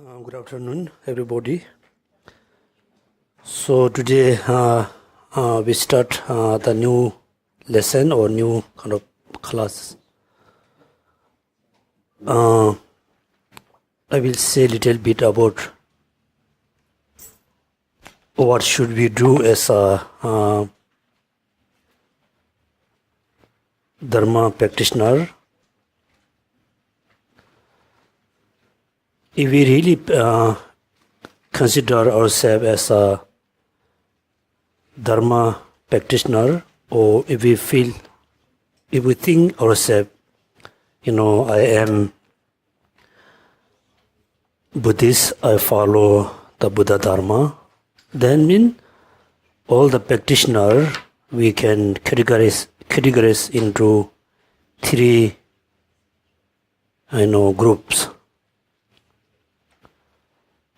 Good afternoon, everybody. So today we start the new lesson or new kind of class. I will say a little bit about what should we do as a Dharma practitioner. If we really consider ourselves as a Dharma practitioner, or if we think ourselves, I am Buddhist, I follow the Buddha Dharma, then all the practitioner we can categorize into three groups.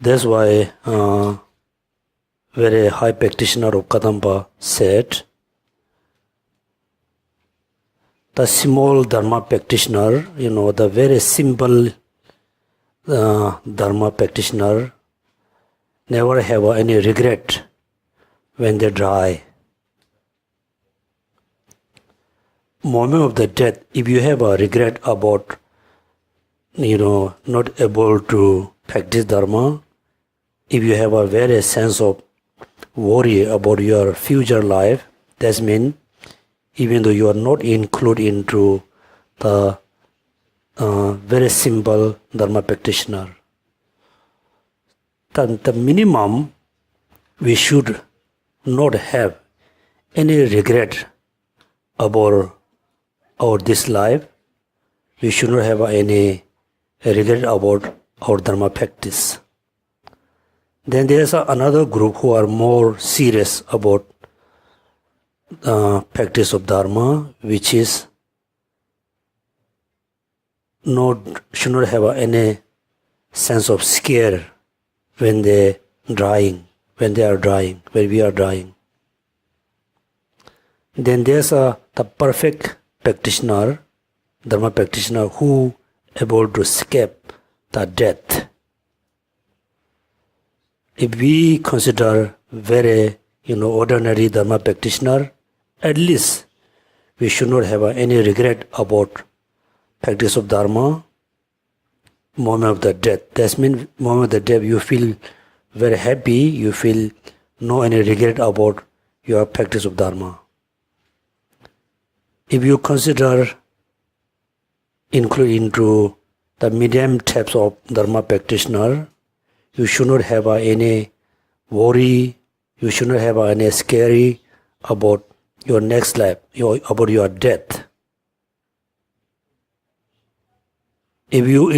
That's why very high practitioner of Kadampa said, the small Dharma practitioner, the very simple Dharma practitioner never have any regret when they die. Moment of the death, if you have a regret about, not able to practice Dharma, if you have a very sense of worry about your future life, that means even though you are not included into the very simple Dharma practitioner, then the minimum we should not have any regret about this life. We should not have any regret about our Dharma practice. Then there is another group who are more serious about practice of Dharma, which is should not have any sense of scare when we are dying. Then there's the perfect practitioner, Dharma practitioner, who able to escape the death. If we consider very ordinary Dharma practitioner, at least we should not have any regret about practice of Dharma. Moment of the death, that means moment of the death you feel very happy, you feel no any regret about your practice of Dharma. If you consider include into the medium types of Dharma practitioner, you should not have any worry, you should not have any scary about your next life, about your death. If you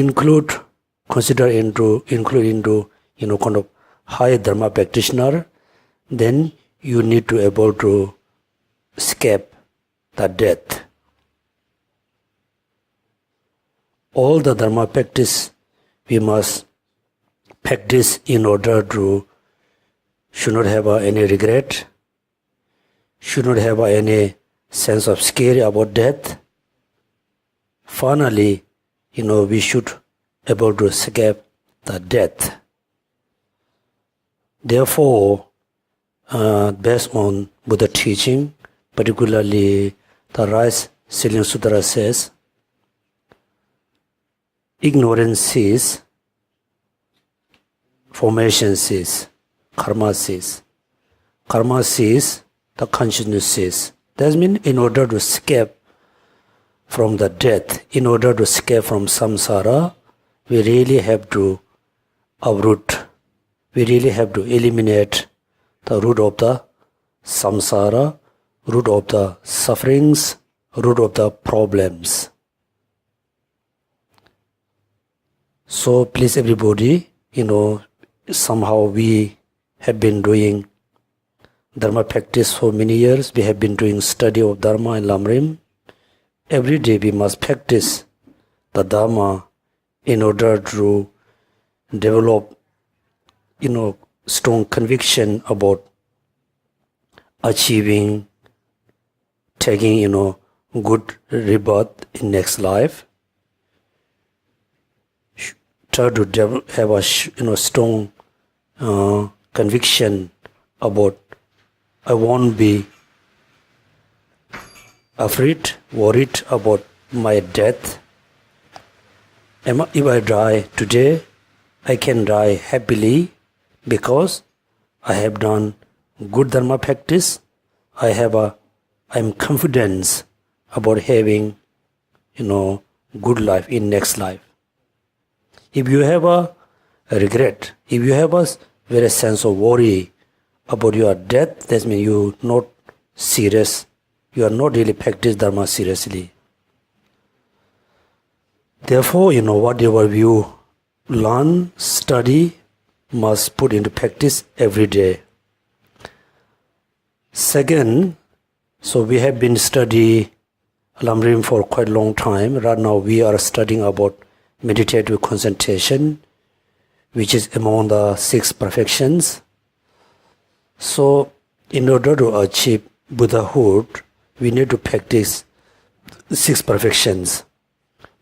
consider into kind of high Dharma practitioner, then you need to able to escape the death. All the Dharma practice we must practice in order to should not have any regret, should not have any sense of scare about death. Finally, we should able to escape the death. Therefore, based on Buddha teaching, particularly the Rice Ceiling Sutra says, ignorance cease, formation cease, karma cease. Karma cease, the consciousness cease. That means in order to escape from the death, in order to escape from samsara, we really have to uproot, we really have to eliminate the root of the samsara, root of the sufferings, root of the problems. So please everybody, somehow we have been doing Dharma practice for many years. We have been doing study of Dharma and Lamrim. Every day we must practice the Dharma in order to develop, strong conviction about achieving, taking, good rebirth in next life. try to have a strong conviction about I won't be afraid, worried about my death. If I die today, I can die happily because I have done good dharma practice. I'm confident about having, good life in next life. If you have a regret, if you have a very sense of worry about your death, that means you're not serious. You are not really practice dharma seriously. Therefore, whatever you learn, study, must put into practice every day. Second, so we have been studying Lamrim for quite a long time. Right now we are studying about meditative concentration, which is among the 6 perfections. So, in order to achieve Buddhahood, we need to practice 6 perfections.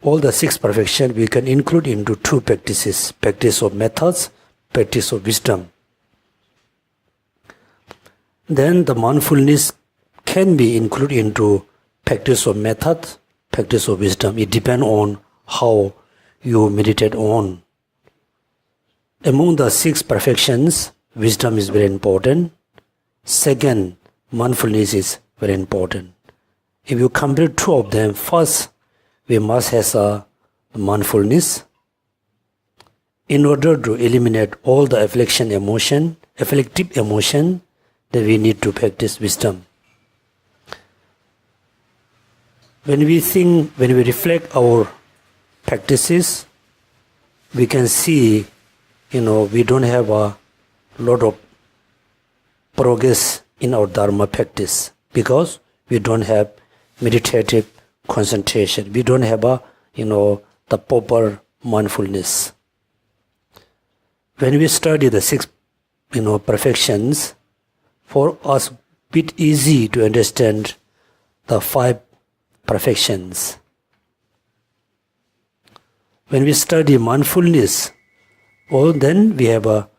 All the 6 perfections we can include into 2 practices: practice of methods, practice of wisdom. Then the mindfulness can be included into practice of method, practice of wisdom. It depends on how you meditate on. Among the 6 perfections, wisdom is very important. Second, mindfulness is very important. If you compare 2 of them, first, we must have a mindfulness. In order to eliminate all the afflictive emotion, then we need to practice wisdom. When we reflect our practices, we can see, we don't have a lot of progress in our dharma practice because we don't have meditative concentration. We don't have the proper mindfulness. When we study the 6, perfections, for us, bit easy to understand the 5 perfections. When we study mindfulness, then we have a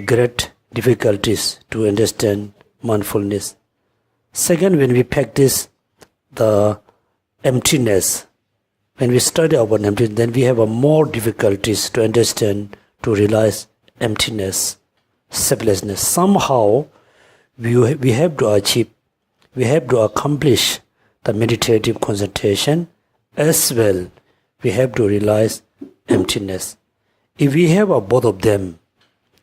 great difficulties to understand mindfulness. Second, when we practice the emptiness, when we study about emptiness, then we have a more difficulties to understand, to realize emptiness, selflessness. Somehow, we have to achieve, we have to accomplish the meditative concentration as well. We have to realize emptiness. If we have both of them,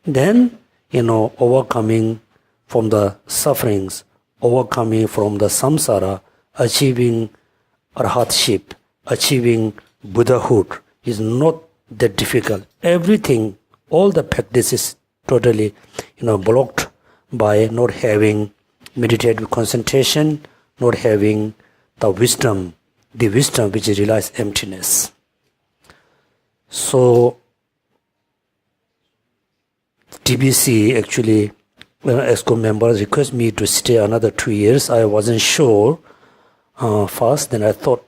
then, overcoming from the sufferings, overcoming from the samsara, achieving arhatship, achieving Buddhahood is not that difficult. Everything, all the practices totally, blocked by not having meditative concentration, not having the wisdom which realizes emptiness. So, TBC actually, when ESCO members request me to stay another 2 years, I wasn't sure first. Then I thought,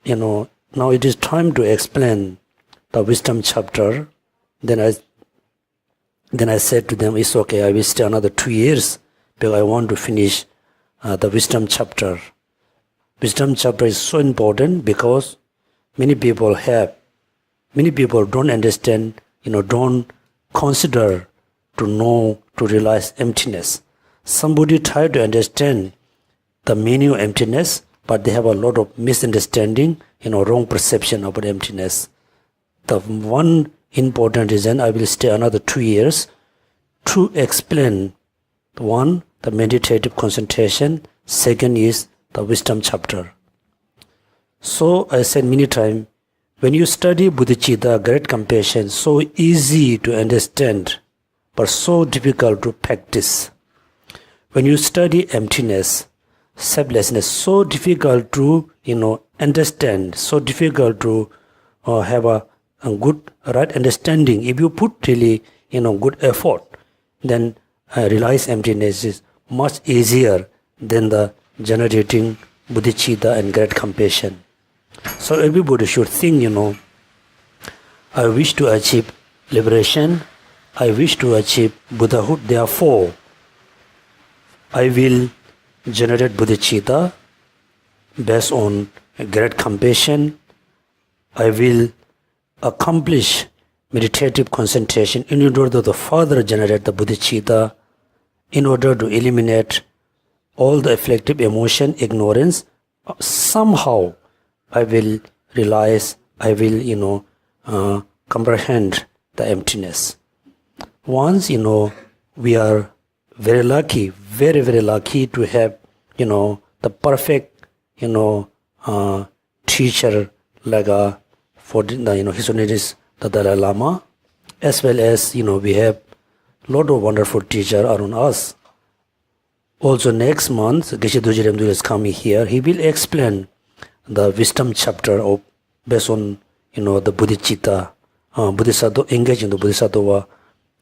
now it is time to explain the wisdom chapter. Then I said to them, it's okay, I will stay another 2 years because I want to finish the wisdom chapter. Wisdom chapter is so important because many people don't understand, don't consider to know, to realize emptiness. Somebody try to understand the meaning of emptiness, but they have a lot of misunderstanding, wrong perception about emptiness. The one important reason I will stay another 2 years to explain, one, the meditative concentration, second is the wisdom chapter. So I said many times, when you study bodhicitta, great compassion, so easy to understand, but so difficult to practice. When you study emptiness, selflessness, so difficult to understand, so difficult to have a good right understanding. If you put really good effort, then realize emptiness is much easier than the generating bodhicitta and great compassion. So everybody should think, I wish to achieve liberation. I wish to achieve Buddhahood. Therefore, I will generate bodhicitta based on great compassion. I will accomplish meditative concentration in order to further generate the bodhicitta, in order to eliminate all the afflictive emotion, ignorance. Somehow I will realize, I will, comprehend the emptiness. Once, we are very lucky, very, very lucky to have, the perfect, teacher like for the, His Holiness, the Dalai Lama, as well as, we have lot of wonderful teachers around us. Also next month, Geshe Lobsang Yonten is coming here. He will explain the wisdom chapter of based on, the bodhicitta, bodhisattva, engage in the bodhisattva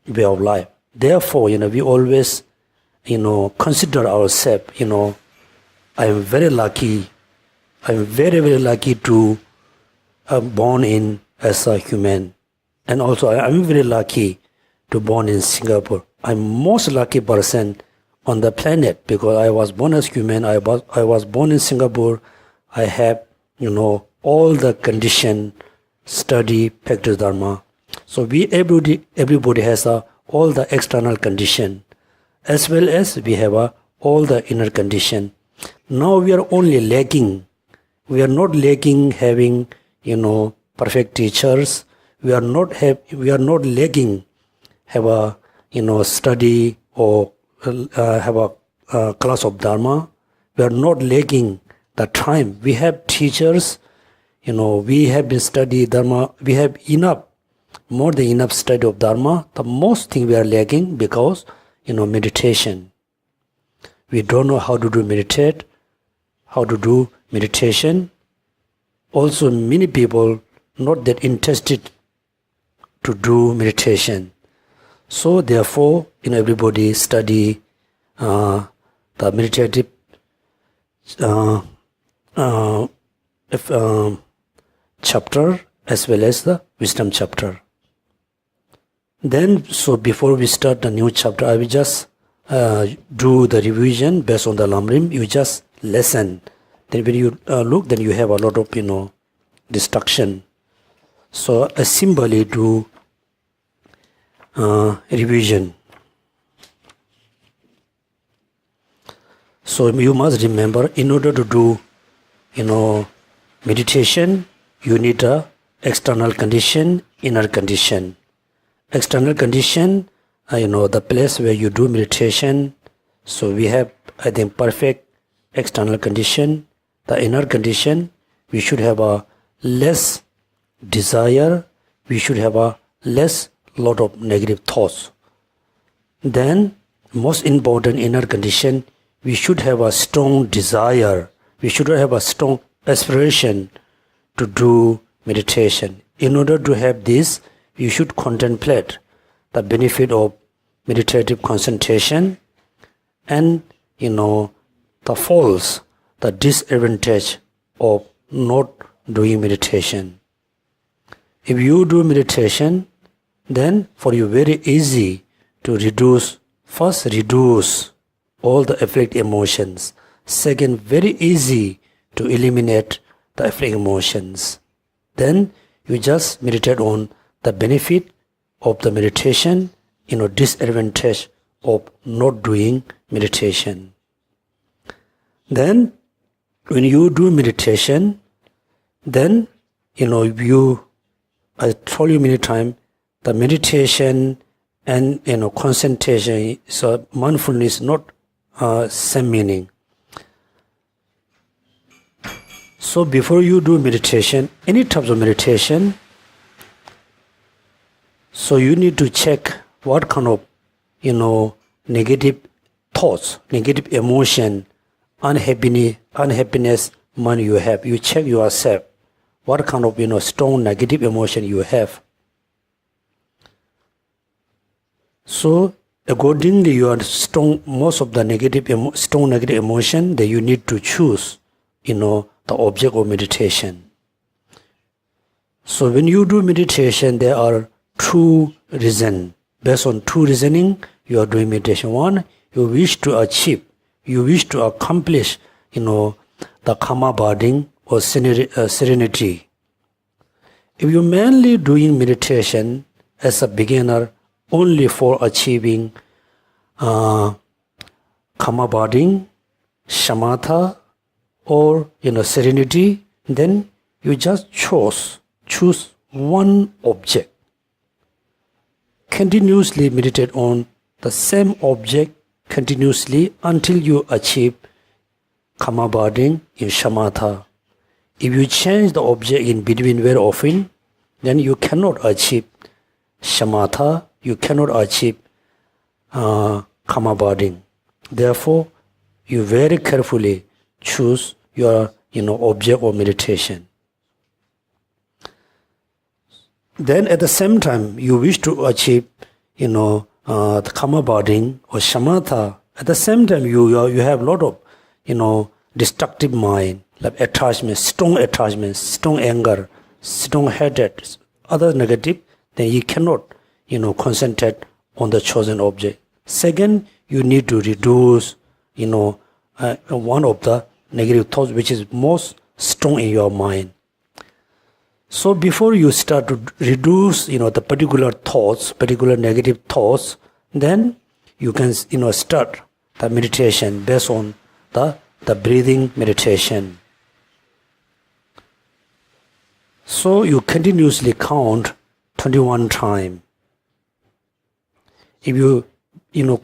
way of life. Therefore, we always, consider ourselves, I am very lucky. I am very, very lucky to born in as a human. And also I am very lucky to born in Singapore. I'm most lucky person on the planet because I was born as human. I was born in Singapore. I have, all the condition, study, practice Dharma. So everybody has all the external condition, as well as we have all the inner condition. Now we are only lacking. We are not lacking having, perfect teachers. We are not lacking have a, study or have a class of Dharma. We are not lacking the time. We have teachers, we have been study Dharma. We have enough, more than enough study of Dharma. The most thing we are lacking because, meditation. We don't know how to do meditation. Also, many people not that interested to do meditation. So therefore, everybody study the meditative chapter as well as the wisdom chapter. Then, so before we start the new chapter, I will just do the revision based on the Lamrim. You just listen. Then when you look, then you have a lot of, distraction. So I simply do revision. So you must remember, in order to do, meditation, you need a external condition, inner condition. External condition, the place where you do meditation. So we have, I think, perfect external condition. The inner condition, we should have a less desire. We should have a less lot of negative thoughts. Then, most important inner condition, we should have a strong desire. We should have a strong aspiration to do meditation. In order to have this, you should contemplate the benefit of meditative concentration and, the faults, the disadvantage of not doing meditation. If you do meditation, then for you very easy to reduce all the afflicted emotions. Second, very easy to eliminate the afflicted emotions. Then you just meditate on the benefit of the meditation, disadvantage of not doing meditation. Then when you do meditation, then, I told you many times, the meditation and, concentration, so mindfulness not same meaning. So before you do meditation, any types of meditation, so you need to check what kind of, negative thoughts, negative emotion, unhappiness mind you have. You check yourself what kind of, strong negative emotion you have. So accordingly, you are strong, most of the strong negative emotion that you need to choose, the object of meditation. So when you do meditation, there are two reasons. Based on two reasoning, you are doing meditation. One, you wish to achieve, you wish to accomplish, the karma bonding or serenity. If you're mainly doing meditation as a beginner only for achieving karma bonding, shamatha, or serenity, then you just choose one object. Continuously meditate on the same object continuously until you achieve karma bonding in shamatha. If you change the object in between very often, then you cannot achieve shamatha, you cannot achieve karma bonding. Therefore, you very carefully choose your object of meditation. Then at the same time, you wish to achieve, the karma bonding or shamatha. At the same time, you have a lot of, destructive mind, like attachment, strong anger, strong hatred, other negative. Then you cannot, concentrate on the chosen object. Second, you need to reduce, one of the negative thoughts which is most strong in your mind. So before you start to reduce, the particular thoughts, particular negative thoughts, then you can, start the meditation based on the breathing meditation. So you continuously count 21 times. If you,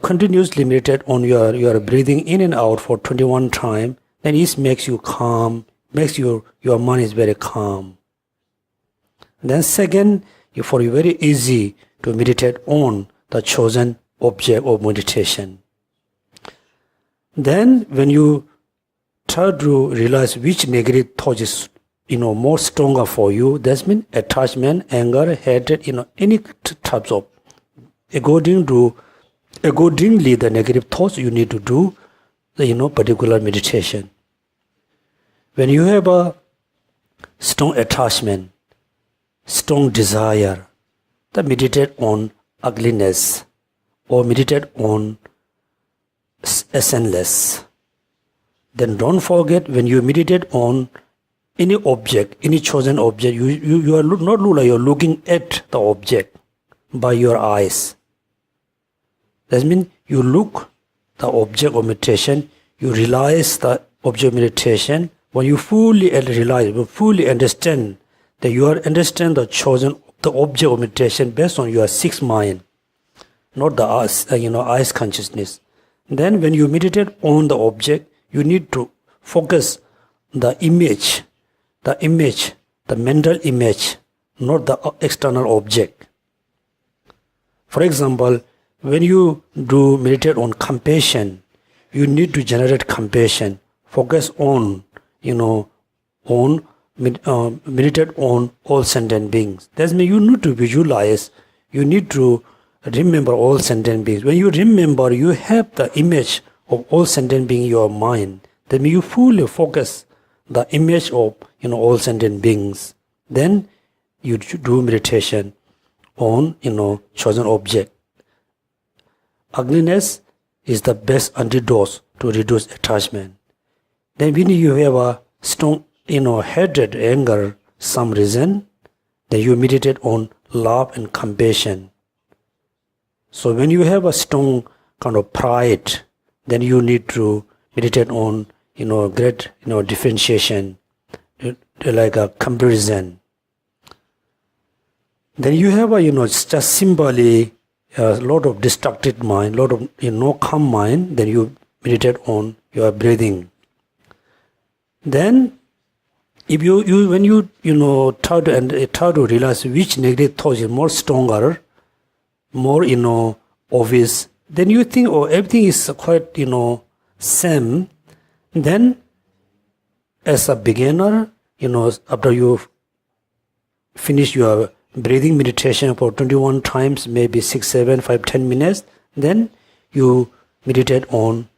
continuously meditate on your breathing in and out for 21 times, then it makes you calm, makes your mind is very calm. Then second, for you very easy to meditate on the chosen object of meditation. Then when you try to realize which negative thought is more stronger for you, that means attachment, anger, hatred, any types of accordingly the negative thoughts you need to do the particular meditation. When you have a strong attachment, strong desire, then meditate on ugliness or meditate on essence. Then don't forget, when you meditate on any object, any chosen object, you are not you're looking at the object by your eyes. That means you look the object of meditation, you realize the object of meditation. When you fully realize, you fully understand that you understand the object of meditation based on your sixth mind, not the eyes consciousness. Then when you meditate on the object, you need to focus the mental image, not the external object. For example, when you do meditate on compassion, you need to generate compassion. Focus on, meditate on all sentient beings. That means you need to visualize, you need to remember all sentient beings. When you remember, you have the image of all sentient beings in your mind. That means you fully focus the image of all sentient beings. Then you do meditation on chosen object. Ugliness is the best antidote to reduce attachment. Then when you have a strong hatred, anger, some reason, then you meditate on love and compassion. So when you have a strong kind of pride, then you need to meditate on great differentiation, like a comparison. Then you have a just simply a lot of distracted mind, lot of calm mind. Then you meditate on your breathing. Then if you when you try to realize which negative thought is more stronger, more obvious, then you think everything is quite same. Then as a beginner, after you finish your breathing meditation for 21 times, maybe 6, 7, 5, 10 minutes, then you meditate on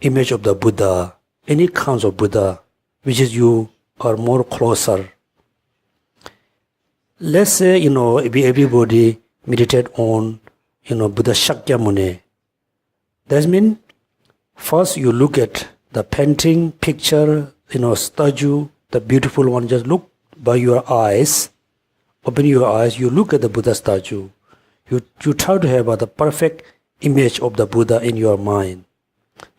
image of the Buddha, any kinds of Buddha, which is you are more closer let's say, everybody meditate on, Buddha Shakyamuni. That means first you look at the painting, picture, statue, the beautiful one, just look by your eyes, open your eyes, you look at the Buddha statue. You try to have the perfect image of the Buddha in your mind.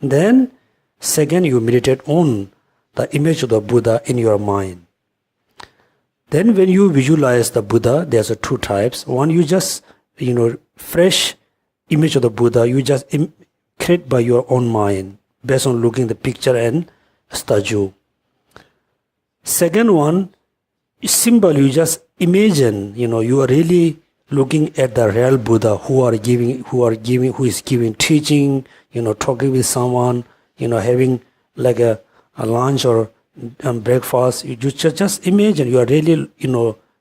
Then, second, you meditate on the image of the Buddha in your mind. Then when you visualize the Buddha, there's two types. One, you just, fresh image of the Buddha, you just create by your own mind, based on looking the picture and statue. Second one, simple, you just imagine, you are really looking at the real Buddha who is giving teaching, talking with someone, having like a lunch or breakfast. You just imagine you are really,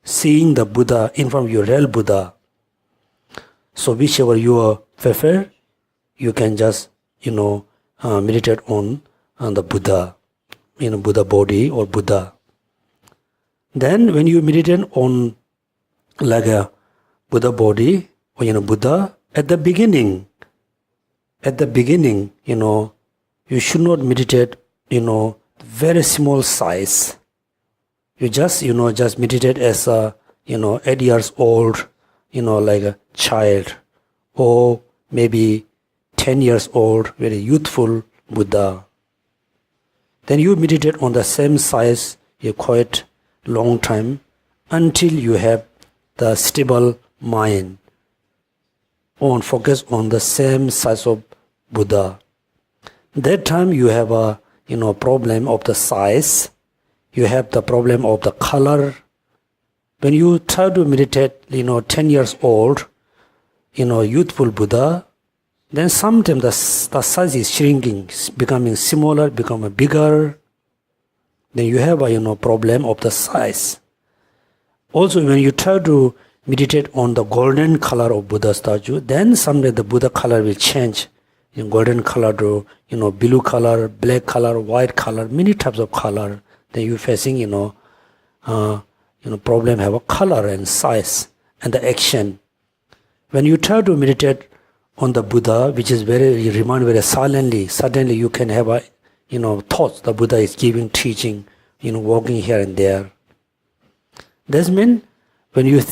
seeing the Buddha in front of your real Buddha. So whichever you prefer, you can just, meditate on the Buddha, Buddha body or Buddha. Then when you meditate on like a Buddha body or Buddha, at the beginning, you should not meditate, very small size. You just, just meditate as a, 8 years old, like a child, or maybe 10 years old, very youthful Buddha. Then you meditate on the same size, quite long time, until you have the stable mind focus on the same size of Buddha. That time you have a problem of the size, you have the problem of the color. When you try to meditate 10 years old, youthful Buddha, then sometimes the size is shrinking, becoming smaller, becoming bigger. Then you have a problem of the size. Also, when you try to meditate on the golden color of Buddha statue, then someday the Buddha color will change. Golden color to blue color, black color, white color, many types of color. Then you facing problem have a color and size and the action. When you try to meditate on the Buddha, which is you remain very silently, suddenly you can have a thoughts the Buddha is giving teaching, walking here and there. That means when you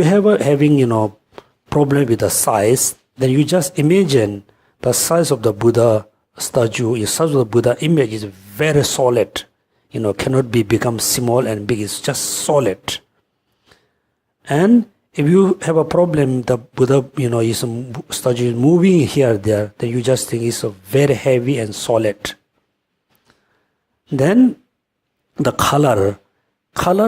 have having problem with the size, then you just imagine the size of the Buddha statue, the size of the Buddha image is very solid, cannot become small and big, it's just solid. And if you have a problem, the Buddha, is statue is moving here there, then you just think it's very heavy and solid. Then the color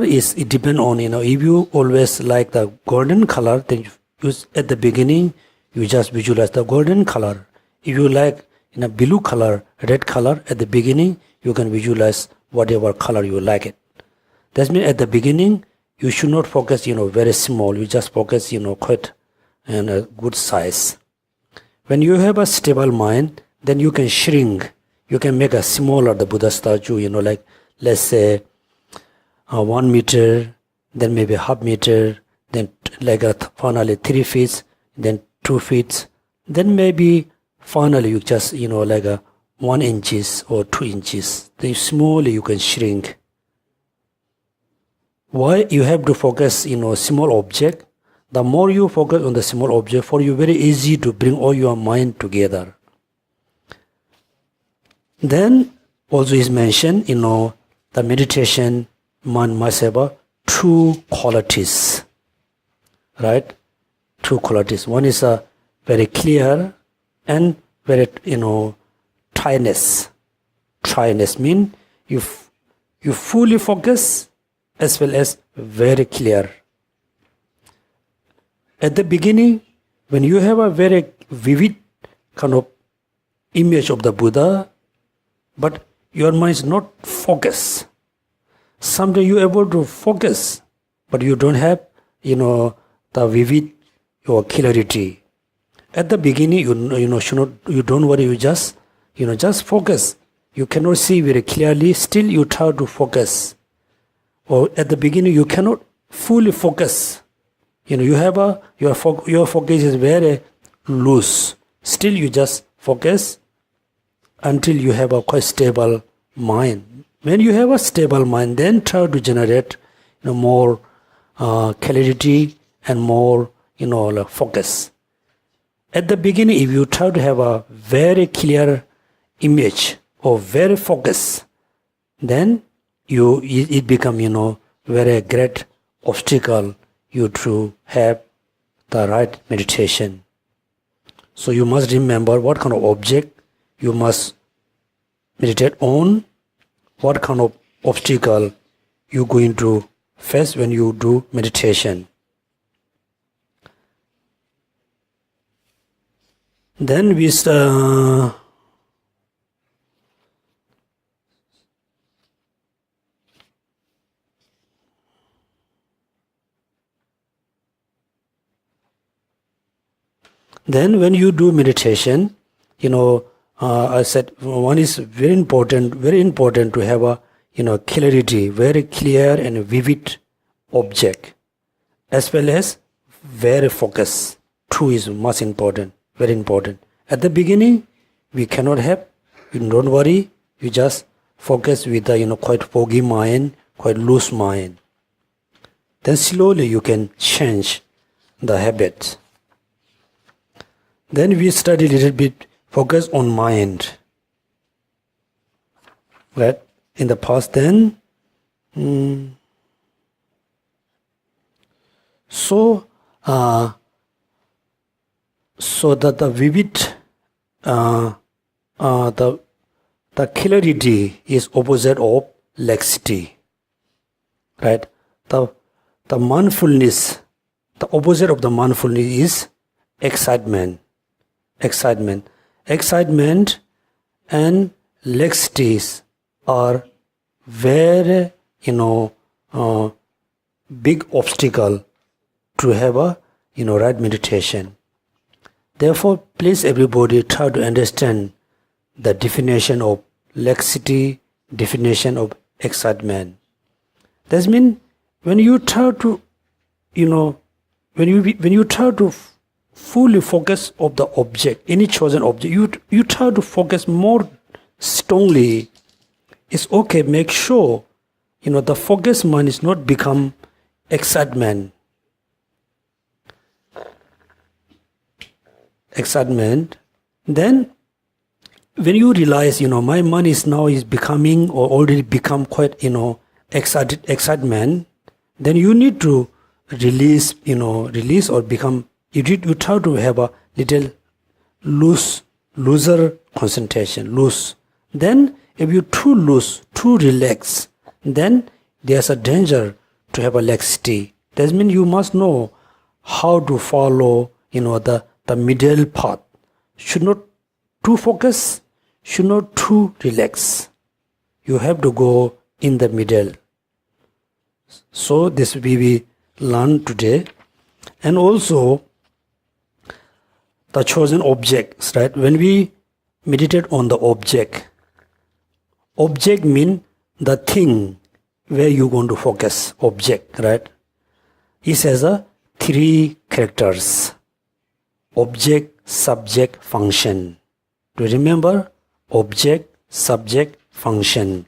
is, it depends on, if you always like the golden color, then at the beginning, you just visualize the golden color. If you like blue color, red color, at the beginning, you can visualize whatever color you like it. That means at the beginning, you should not focus, very small. You just focus, quite and a good size. When you have a stable mind, then you can shrink. You can make a smaller the Buddha statue, like let's say 1 meter, then maybe half meter, then like finally 3 feet, then 2 feet, then maybe finally you just like 1 inches or 2 inches. Then slowly you can shrink. Why you have to focus small object? The more you focus on the small object, for you very easy to bring all your mind together. Then also is mentioned, the meditation man must have 2 qualities, right? 2 qualities. One is a very clear and very dryness. Dryness means you fully focus as well as very clear. At the beginning, when you have a very vivid kind of image of the Buddha, but your mind is not focused. Someday you are able to focus, but you don't have, the vivid or clarity. At the beginning, you don't worry, you just focus. You cannot see very clearly, still you try to focus. or at the beginning you cannot fully focus. You have your focus is very loose. Still you just focus until you have a quite stable mind. When you have a stable mind, then try to generate more clarity and more focus. At the beginning, if you try to have a very clear image or very focus, then it become very great obstacle you to have the right meditation. So you must remember what kind of object you must meditate on, what kind of obstacle you're going to face when you do meditation. Then we Then when you do meditation, I said one is very important to have a clarity, very clear and vivid object, as well as very focus. Two is much important, very important. At the beginning, we cannot have. Don't worry. You just focus with the quite foggy mind, quite loose mind. Then slowly you can change the habit. Then we study a little bit, focus on mind. Right? In the past then, so that the vivid, the clarity is opposite of laxity. Right? The mindfulness, the opposite of the mindfulness is excitement. Excitement and laxities are very big obstacle to have a right meditation. Therefore, please everybody try to understand the definition of laxity, definition of excitement. That means when you try to when you try to fully focus of the object, any chosen object, you try to focus more strongly. It's okay, make sure the focus mind is not become excitement. Then when you realize my mind is becoming or already become quite excitement, then you need to release or become. You try to have a little looser concentration, loose. Then if you too loose, too relaxed, then there's a danger to have a laxity. That means you must know how to follow, the middle path. Should not too focus, should not too relax. You have to go in the middle. So this we learn today. And also, the chosen objects, right? When we meditate on the object mean the thing where you're going to focus, object, right? It has a 3 characters: object, subject, function. Do you remember? Object, subject, function.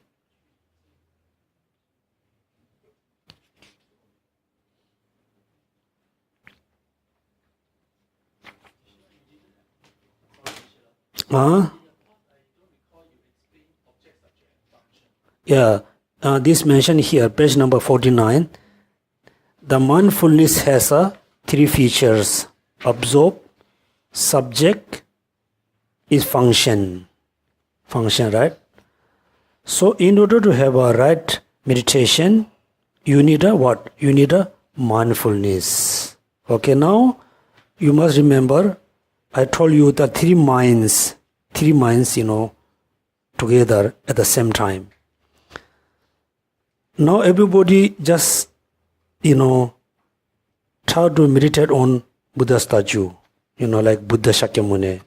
This mentioned here, page number 49. The mindfulness has 3 features: absorb, subject, is function, right? So in order to have a right meditation, you need a what? You need a mindfulness. Okay, now you must remember, I told you the 3 minds, together at the same time. Now everybody just, try to meditate on Buddha statue, like Buddha Shakyamuni.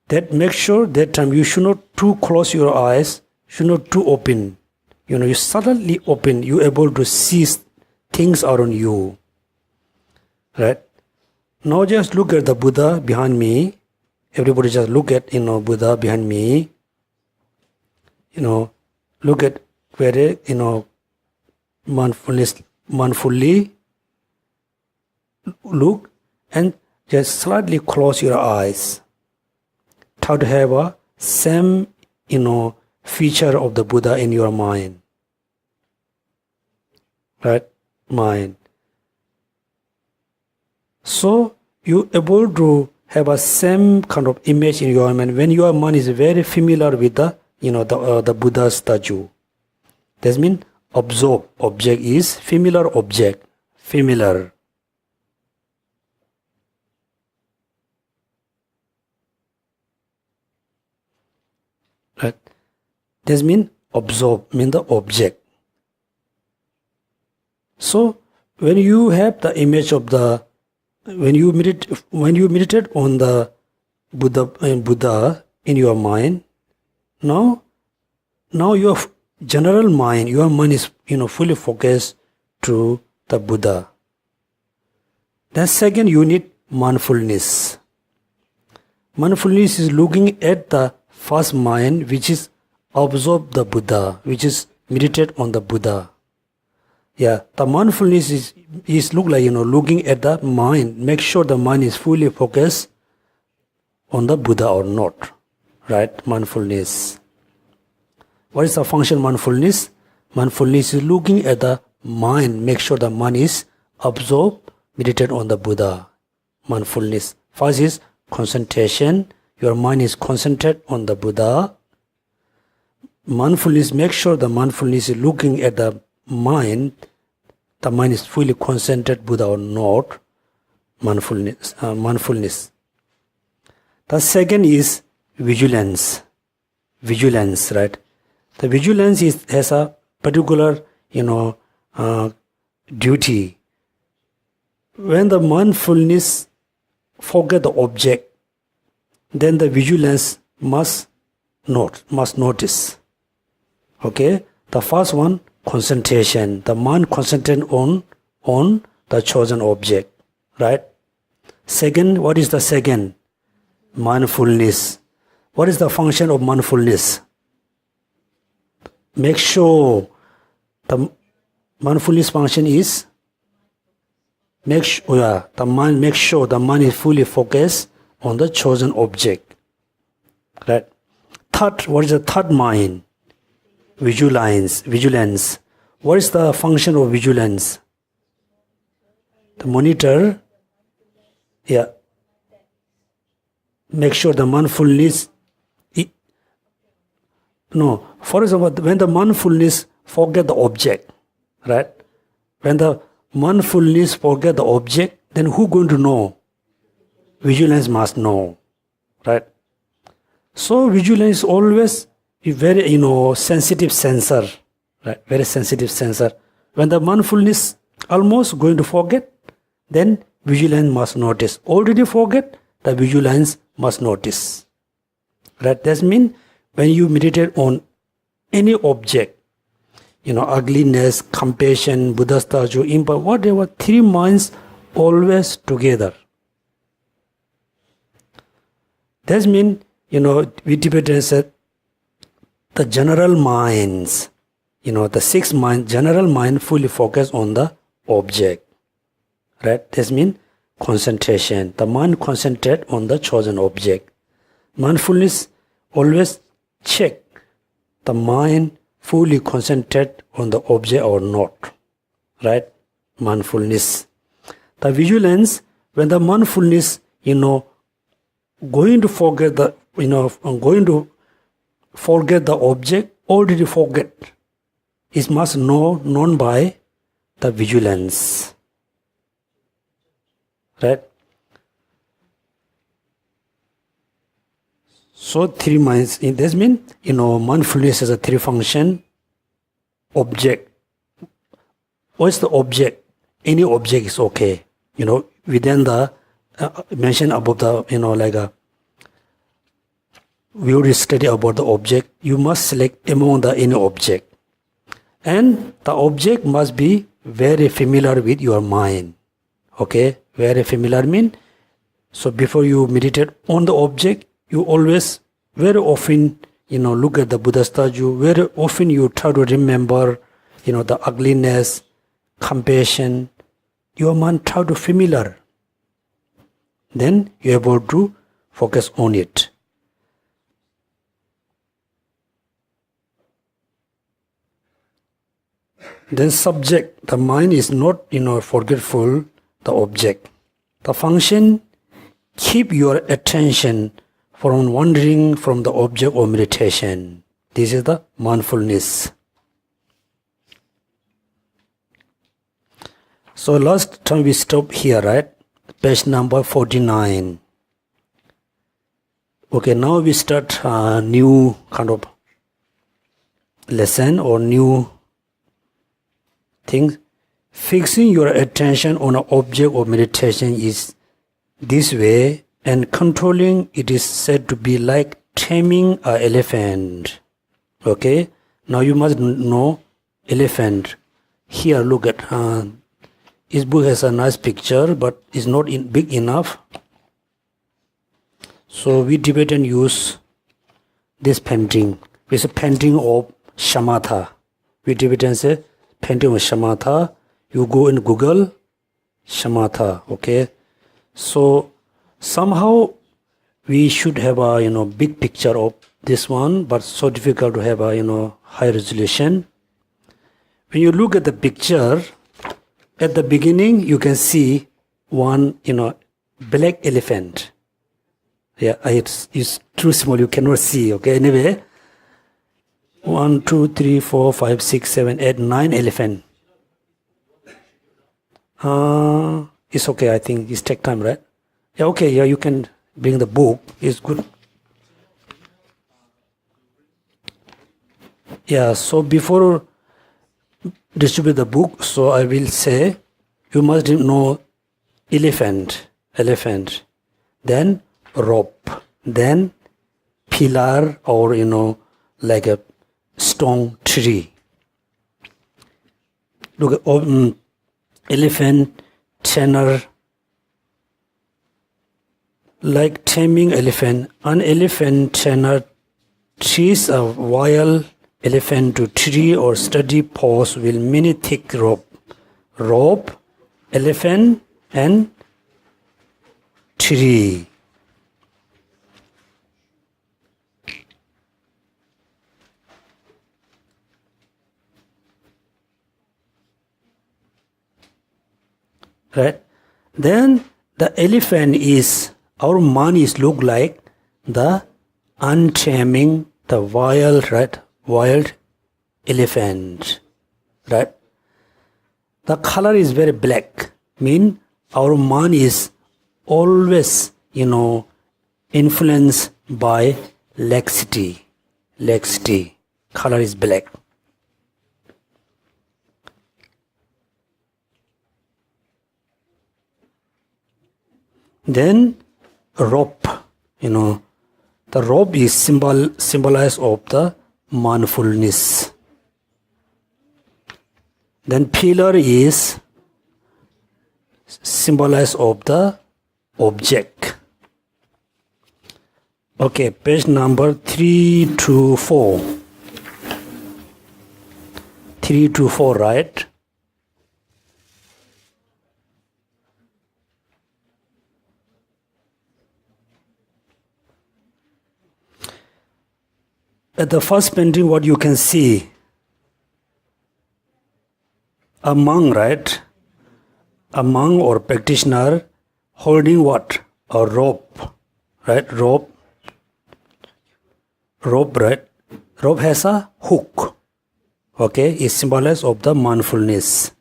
That make sure that time you should not too close your eyes, should not too open, you suddenly open, you able to see things around you. Right? Now just look at the Buddha behind me. Everybody just look at, Buddha behind me. Look at very, mindfully look and just slightly close your eyes. Try to have a same, feature of the Buddha in your mind. Right? Mind. So you able to have a same kind of image in your mind when your mind is very familiar with the the Buddha statue. That means absorb object is familiar object. Familiar. Right? That means absorb mean the object. So when you have the image of the when you meditate on the Buddha in your mind, now your general mind, your mind is fully focused to the Buddha. Then second you need mindfulness. Mindfulness is looking at the first mind which is absorb the Buddha, which is meditate on the Buddha. Yeah, the mindfulness is look like looking at the mind, make sure the mind is fully focused on the Buddha or not. Right? Mindfulness. What is the function of mindfulness? Mindfulness is looking at the mind, make sure the mind is absorbed, meditate on the Buddha. Mindfulness. First is concentration. Your mind is concentrated on the Buddha. Mindfulness, make sure the mindfulness is looking at the mind is fully concentrated Buddha or not. Mindfulness. The second is vigilance. Vigilance, right? The vigilance has a particular, duty. When the mindfulness forget the object, then the vigilance must notice. Okay? The first one, concentration. The mind concentrate on the chosen object. Right? Second, what is the second? Mindfulness. What is the function of mindfulness? Make sure the mindfulness function is make sure the mind is fully focused on the chosen object. Right? Third, what is the third mind? Vigilance. What is the function of vigilance? The monitor. Yeah. Make sure the mindfulness. For example, when the mindfulness forget the object, right? When the mindfulness forget the object, then who going to know? Vigilance must know, right? So vigilance is always a very, sensitive sensor, right? Very sensitive sensor. When the mindfulness almost going to forget, then vigilance must notice. Already forget, the vigilance must notice. Right? That means when you meditate on any object, ugliness, compassion, Buddha statue, impulse, whatever, three minds always together. That means, we Tibetans said, the general minds, the six minds, general mind fully focus on the object. Right? That means concentration. The mind concentrate on the chosen object. Mindfulness always check the mind fully concentrate on the object or not. Right? Mindfulness. The vigilance, when the mindfulness, going to forget the, going to forget the object, already forget. It must known by the vigilance. Right? So three minds, this means, mindfulness has a three function. Object. What's the object? Any object is okay. Within the, mentioned above the, we already study about the object. You must select among the any object. And the object must be very familiar with your mind. Okay, very familiar mean. So before you meditate on the object, you always very often, look at the Buddha statue. Very often you try to remember, the ugliness, compassion. Your mind try to familiar. Then you're able to focus on it. Then subject, the mind is not, forgetful, the object. The function, keep your attention from wandering from the object of meditation. This is the mindfulness. So last time we stopped here, right? Page number 49. Okay, now we start a new kind of lesson or new things. Fixing your attention on an object of meditation is this way, and controlling it is said to be like taming an elephant. Okay, now you must know elephant. Here, look at this book has a nice picture, but it's not big enough. So we Tibetan use this painting. It's a painting of shamatha. We Tibetan say painting of shamatha. You go in Google, shamatha. Okay, so somehow we should have a big picture of this one, but so difficult to have a high resolution. When you look at the picture, at the beginning you can see one black elephant. Yeah, it's too small, you cannot see. Okay, anyway, 1, 2, 3, 4, 5, 6, 7, 8, 9 elephant. It's okay, I think it's take time, right? Yeah, okay, yeah, you can bring the book, it's good. Yeah, so before distribute the book, so I will say, you must know elephant, then rope, then pillar or like a stone tree. Look at elephant, tenor, like taming elephant. An elephant tenor trees a wild elephant to tree or steady pose with many thick rope, elephant and tree. Right? Then the elephant is, our mind is look like the untaming, the wild, right? Wild elephant, right? The color is very black, mean our mind is always, influenced by laxity. Color is black. Then rope, the rope is symbolized of the mindfulness. Then pillar is symbolized of the object. Okay, page number 3 to 4. 3 to 4, right? At the first painting, what you can see, a monk, right? A monk or practitioner holding what? A rope, right? Rope, right? Rope has a hook, okay? It's symbolized of the mindfulness.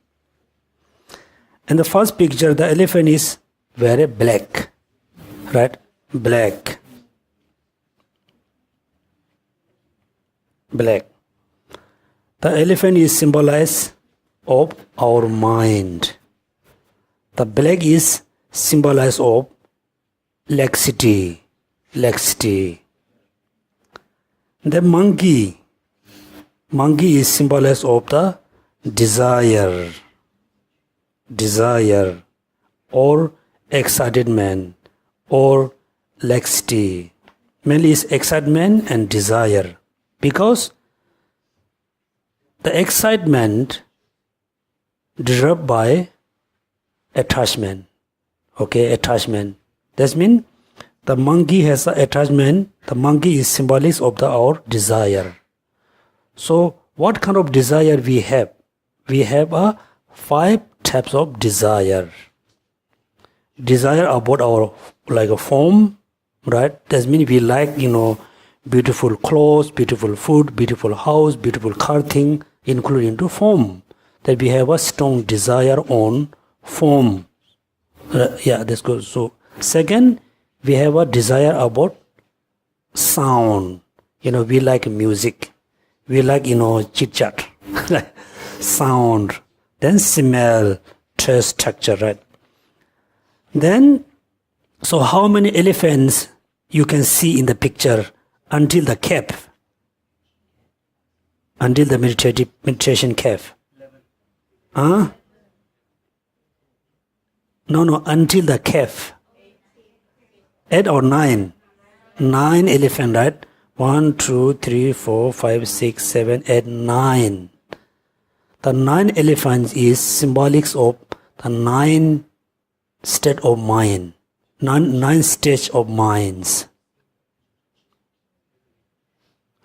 In the first picture, the elephant is very black, right? Black. The elephant is symbolized of our mind. The black is symbolized of laxity. The monkey Monkey is symbolized of the desire, or excitement, or laxity. Mainly is excitement and desire, because the excitement derived by attachment. Okay, attachment. That means the monkey has an attachment. The monkey is symbolic of our desire. So what kind of desire we have? We have 5 types of desire. Desire about our like a form, right? That means we like, beautiful clothes, beautiful food, beautiful house, beautiful car thing, including the form. That we have a strong desire on form. That's good. So second, we have a desire about sound. We like music. We like, chit chat, sound. Then smell, taste, texture, right? Then, so how many elephants you can see in the picture until the cave? Until the meditation cave? 11. No, until the cave. 8 or 9? 9 elephant, right? 1, 2, 3, 4, 5, 6, 7, 8, 9. The 9 elephants is symbolic of the 9 state of mind. 9 stage of minds.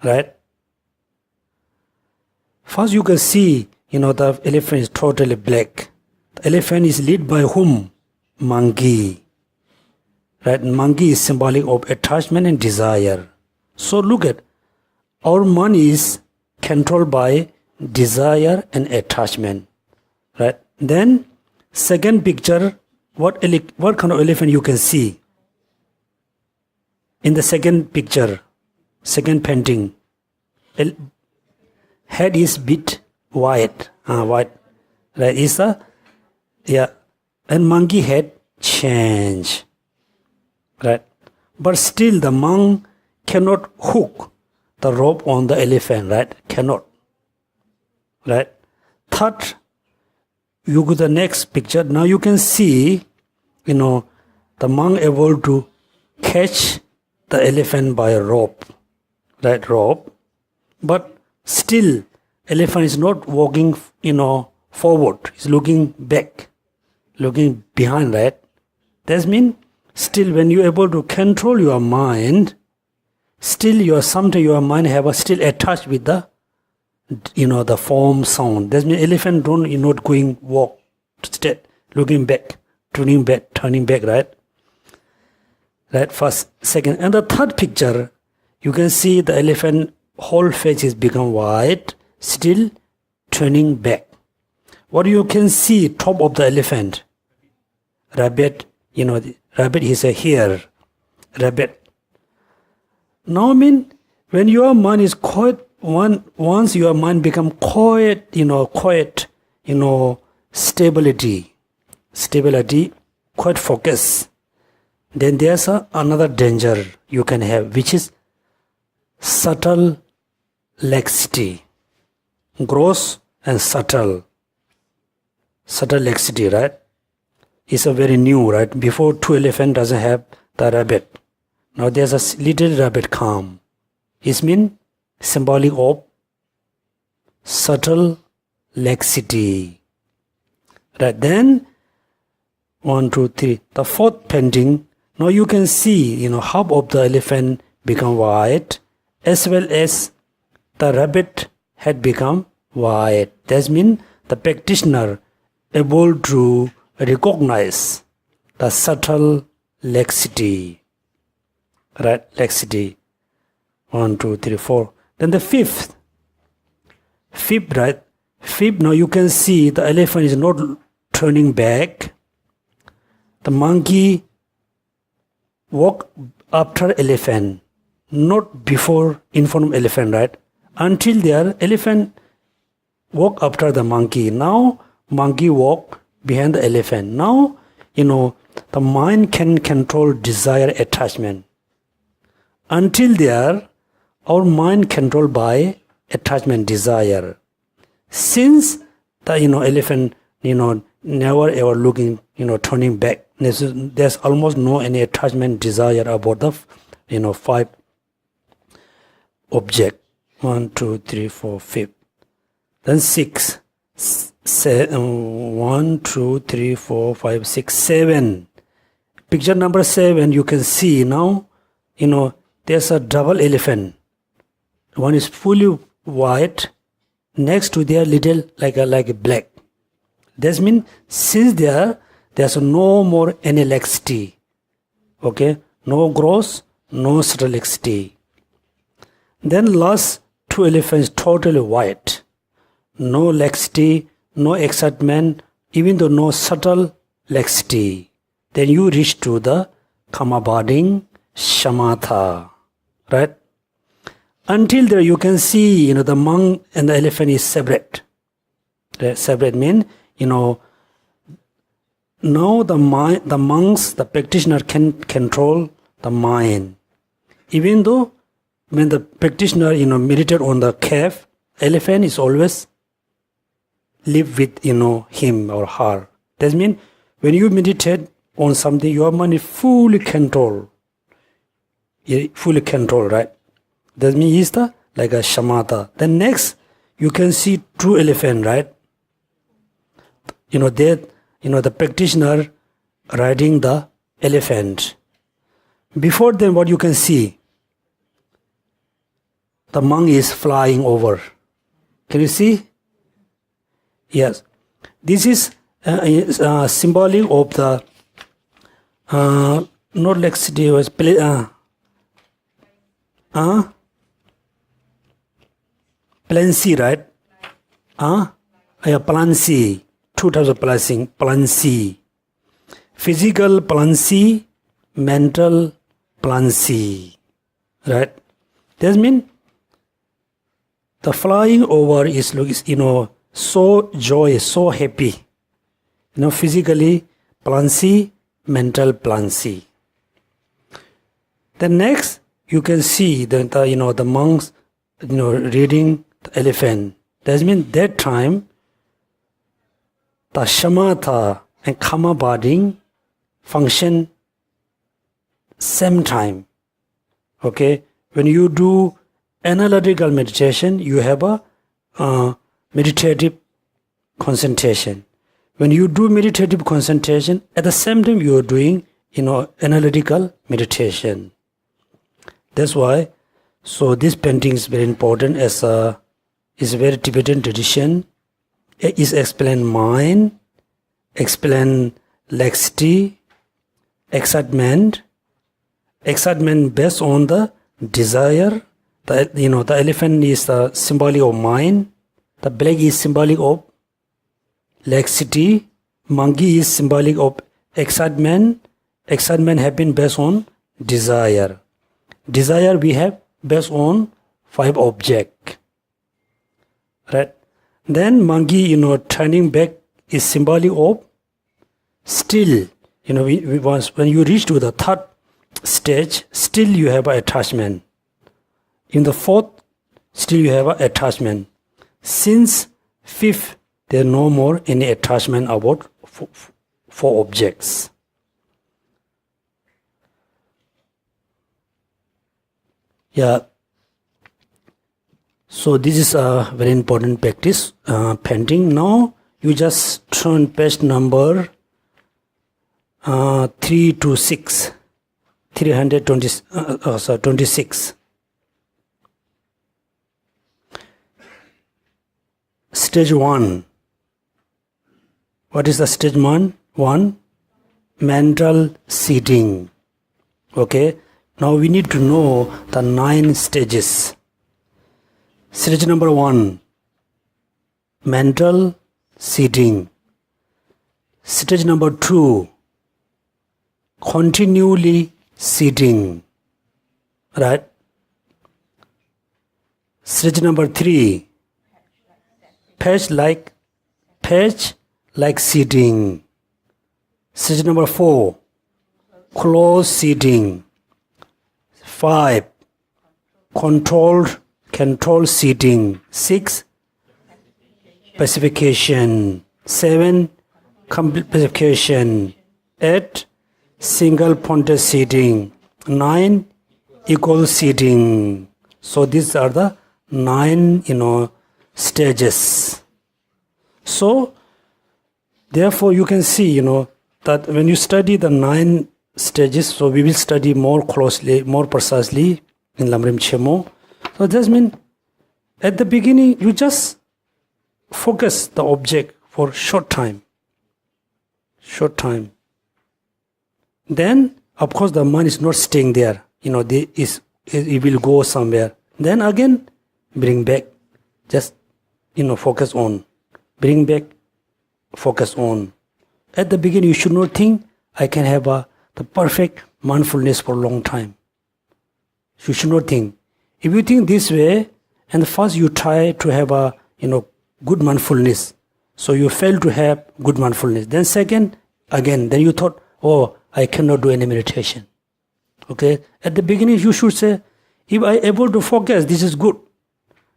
Right? First you can see, the elephant is totally black. The elephant is led by whom? Monkey. Right? Monkey is symbolic of attachment and desire. So look at, our mind is controlled by desire and attachment. Right? Then second picture, what kind of elephant you can see? In the second picture, second painting, head is bit white. White. Right? Is and monkey head change. Right? But still the monk cannot hook the rope on the elephant, right? Cannot. Right? Third, you go to the next picture. Now you can see, the monk able to catch the elephant by a rope. Right? Rope. But still, elephant is not walking, forward. It's looking back. Looking behind, right? That means, still when you're able to control your mind, still sometimes your mind have still attached with the, the form, sound. That means elephant don't, not going walk, instead looking back, turning back, right? Right, first, second. And the third picture, you can see the elephant whole face is become white, still turning back. What you can see top of the elephant? Rabbit, the rabbit is here. Rabbit. Now when your mind is quiet, once your mind become quiet, stability, quiet focus, then there's another danger you can have, which is subtle laxity. Gross and subtle laxity, right? It's a very new, right? Before 2 elephant doesn't have the rabbit. Now there's a little rabbit calm. It means symbolic of subtle laxity. Right, then 1, 2, 3. The fourth painting. Now you can see, half of the elephant become white, as well as the rabbit had become white. That means the practitioner able to recognize the subtle laxity. Right, laxity. 1, 2, 3, 4. Then the fifth, right? Fifth, now you can see the elephant is not turning back. The monkey walk after elephant, not before in front of elephant, right? Until there, elephant walk after the monkey. Now, monkey walk behind the elephant. Now, the mind can control desire, attachment. Until there, our mind controlled by attachment, desire. Since the elephant never ever looking turning back, there's almost no any attachment, desire about the 5 object. 1, 2, 3, 4, 5. Then 6. 1, 2, 3, 4, 5, 6, 7. Picture number 7, you can see now, there's a double elephant. One is fully white, next to their little like a black. That means since there's no more any laxity. Okay, no gross, no subtle laxity. Then last 2 elephants totally white. No laxity, no excitement, even though no subtle laxity. Then you reach to the karma-abiding shamatha, right? Until there you can see, the monk and the elephant is separate. Separate means, now the monks, the practitioner can control the mind. Even though when the practitioner, meditate on the calf, elephant is always live with, him or her. That means when you meditate on something, your mind is fully control. Fully control, right? That means he's like a shamatha. Then next, you can see 2 elephant, right? The practitioner riding the elephant. Before them, what you can see? The monk is flying over. Can you see? Yes. This is symbolic of the not laxity, was Plancy, right? Plancy. 2 types of plancy. Physical plancy, mental plancy. Right? That means the flying over is so joyous, so happy. Physically plancy, mental plancy. Then next, you can see the monks, reading the elephant. That means that time, the shamatha and karma-abiding function same time. Okay, when you do analytical meditation, you have a meditative concentration. When you do meditative concentration, at the same time you are doing, analytical meditation. That's why, so this painting is very important as is a very Tibetan tradition. It is explain mind, explain laxity, excitement based on the desire. The elephant is the symbolic of mind. The black is symbolic of laxity. Monkey is symbolic of excitement. Excitement happen based on desire. Desire we have based on 5 objects. Right? Then monkey, turning back is symbolic of still. When you reach to the 3rd stage, still you have an attachment. In the 4th, still you have an attachment. Since 5th, there is no more any attachment about 4 objects. Yeah. So this is a very important practice, painting. Now you just turn page number 326. 26. Stage 1. What is the stage 1? Mental seating. Okay. Now we need to know the 9 stages. Stage number 1. Mental seating. Stage number 2. Continually seating. Right? Stage number 3. Page like seating. Stage number 4. Close seating. 5. Controlled control seating. 6, pacification. 7, complete pacification. 8, single pointed seating. 9, equal seating. So these are the 9, stages. So therefore you can see, that when you study the 9 stages, so we will study more closely, more precisely in Lamrim Chenmo. So that means at the beginning you just focus the object for short time. Then of course the mind is not staying there. It will go somewhere. Then again bring back. Just focus on. Bring back. Focus on. At the beginning you should not think I can have the perfect mindfulness for a long time. You should not think. If you think this way, and first you try to have a good mindfulness, so you fail to have good mindfulness. Then second, again, then you thought, oh, I cannot do any meditation. Okay, at the beginning you should say, if I able to focus, this is good.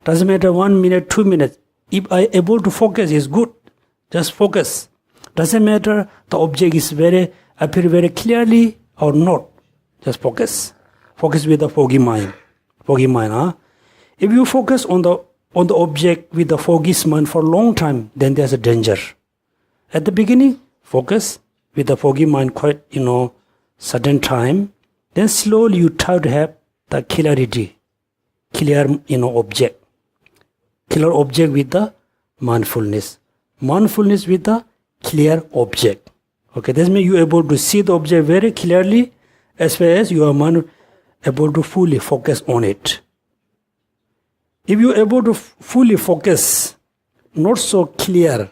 Doesn't matter 1 minute, 2 minutes. If I able to focus, is good. Just focus. Doesn't matter the object is appear very clearly or not. Just focus. Focus with the foggy mind. If you focus on the object with the foggy mind for a long time, then there's a danger. At the beginning, focus with the foggy mind quite certain time. Then slowly you try to have the clarity, clear object, clear object with the mindfulness with the clear object. Okay, that means you are able to see the object very clearly, as well as you are able to fully focus on it. If you are able to fully focus, not so clear,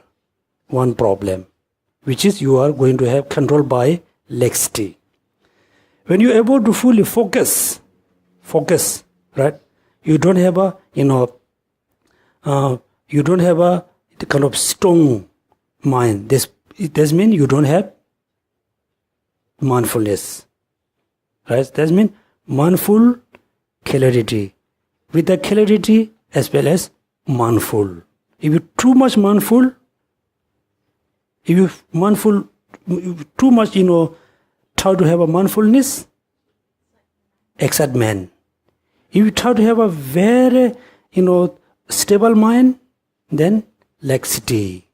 one problem, which is you are going to have control by laxity. When you are able to fully focus, right? You don't have the kind of strong mind. This means you don't have mindfulness, right? That means mindful clarity, with the clarity as well as mindful. If you too much mindful, too much try to have a mindfulness, excitement. If you try to have a very stable mind, then laxity.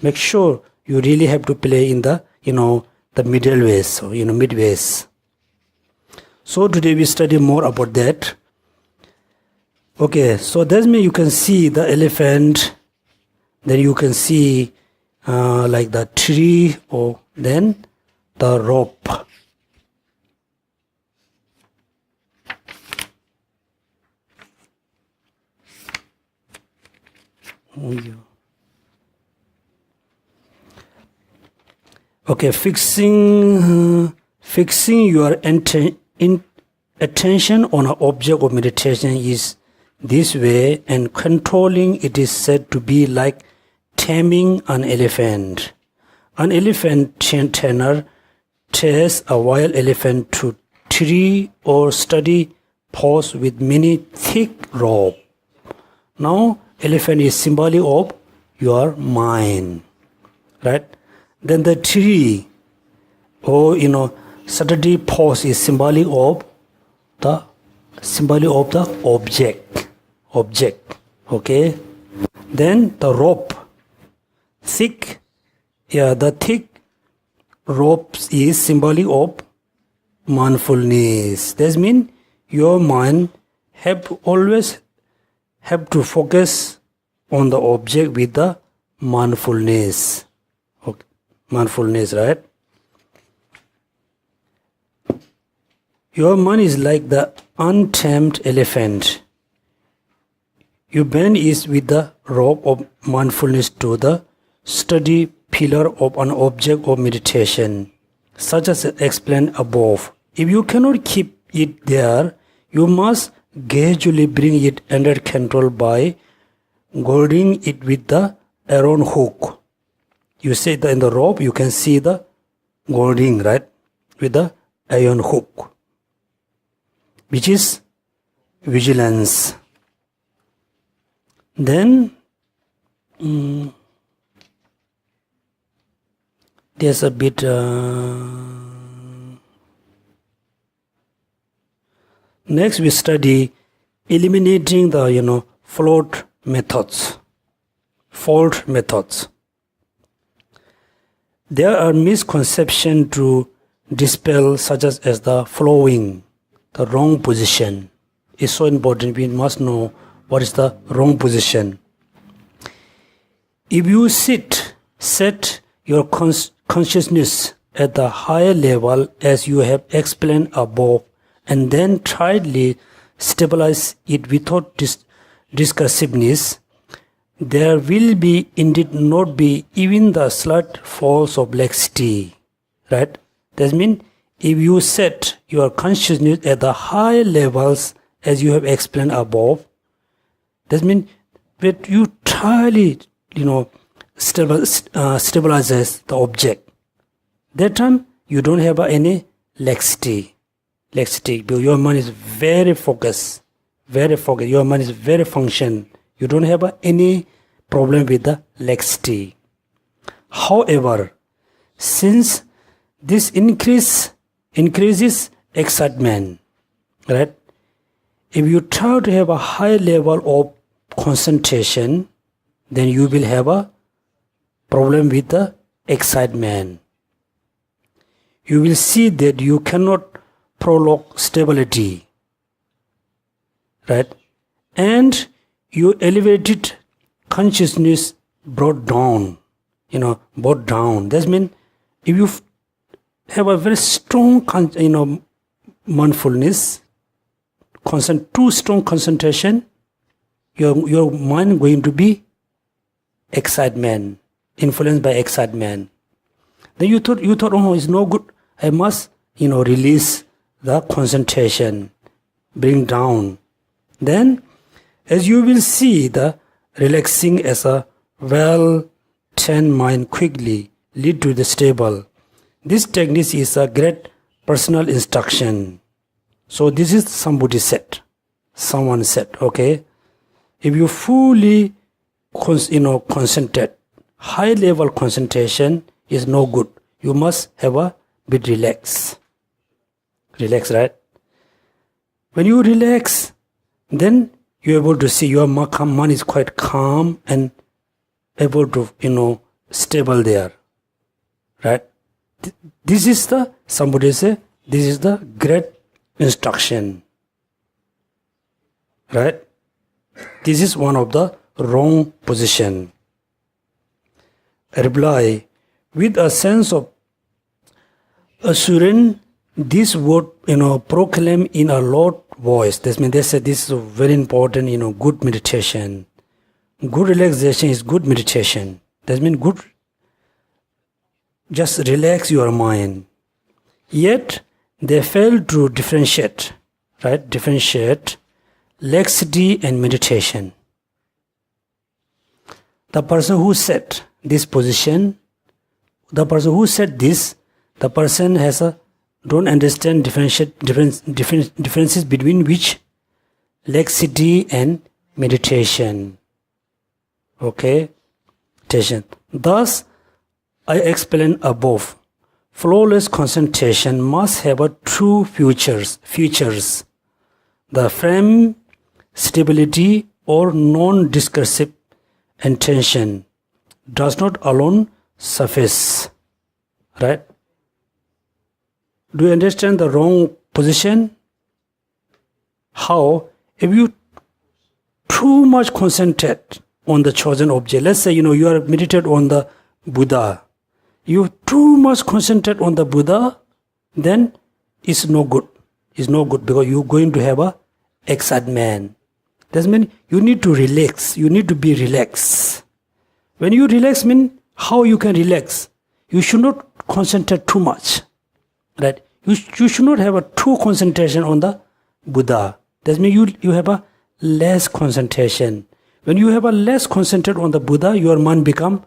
Make sure you really have to play in the the middle ways, or midways. So today we study more about that. Okay, so that's means you can see the elephant, then you can see like the tree, or then the rope. Okay, fixing your attention on an object of meditation is this way, and controlling it is said to be like taming an elephant. An elephant tamer ties a wild elephant to tree or steady pose with many thick rope. Now, elephant is symbolic of your mind, right? Then the tree, or steady pose is symbolic of the object. Okay. Then the rope, thick. Yeah, the thick rope is symbolic of mindfulness. That means your mind always have to focus on the object with the mindfulness. Okay. Mindfulness, right? Your mind is like the untamed elephant. You bend is with the rope of mindfulness to the steady pillar of an object of meditation, such as explained above. If you cannot keep it there, you must gradually bring it under control by girding it with the iron hook. You see that in the rope, you can see the girding, right, with the iron hook, which is vigilance. Then there's a bit next we study eliminating the flawed methods, fault methods. There are misconceptions to dispel, such as the following: the wrong position is so important. We must know what is the wrong position. If you set your consciousness at the higher level as you have explained above, and then try stabilize it without discursiveness, there will be indeed not be even the slight false of laxity. Right? That means if you set your consciousness at the higher levels as you have explained above, that means that you try stabilizes the object. That time you don't have any laxity. Because your mind is very focused. Your mind is very function. You don't have any problem with the laxity. However, since this increases excitement, right? If you try to have a high level of concentration, then you will have a problem with the excitement. You will see that you cannot prolong stability, right? And you elevated consciousness brought down. That means if you have a very strong, mindfulness, too strong concentration, your mind going to be excitement, influenced by excitement. Then you thought, oh, it's no good. I must, release the concentration, bring down. Then, as you will see, the relaxing as a well-trained mind quickly lead to the stable. This technique is a great personal instruction. So this is someone said, okay? If you fully, concentrate, high level concentration is no good. You must have a bit relax, right? When you relax, then you're able to see your mind is quite calm and able to, stable there, right? This is the great instruction, right? This is one of the wrong position. Reply: with a sense of assurance, this word, proclaim in a loud voice. That means they said this is a very important, good meditation. Good relaxation is good meditation. That means good, just relax your mind. Yet, they fail to differentiate, right? Differentiate laxity and meditation. The person who set this position, the person has don't understand differences between which laxity and meditation. Okay? Thus, I explained above, flawless concentration must have a two features. The firm stability or non-discursive intention does not alone suffice. Right? Do you understand the wrong position? How? If you too much concentrate on the chosen object, let's say, you are meditate on the Buddha. You too much concentrate on the Buddha, then it's no good. It's no good because you're going to have a excitement. That means you need to relax. You need to be relaxed. When you relax, how you can relax? You should not concentrate too much. Right? You should not have a too concentration on the Buddha. That means you have a less concentration. When you have a less concentration on the Buddha, your mind become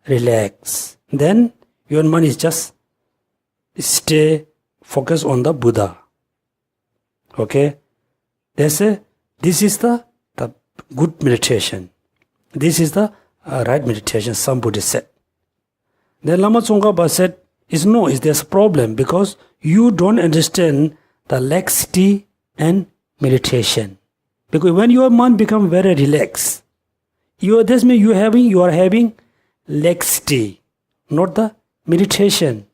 relaxed. Then your mind is just stay focused on the Buddha. Okay? This is the good meditation. This is the right meditation, some Buddhists said. Then Lama Tsongkhapa said, there's a problem because you don't understand the laxity and meditation. Because when your mind becomes very relaxed, this means you are having laxity, not the meditation.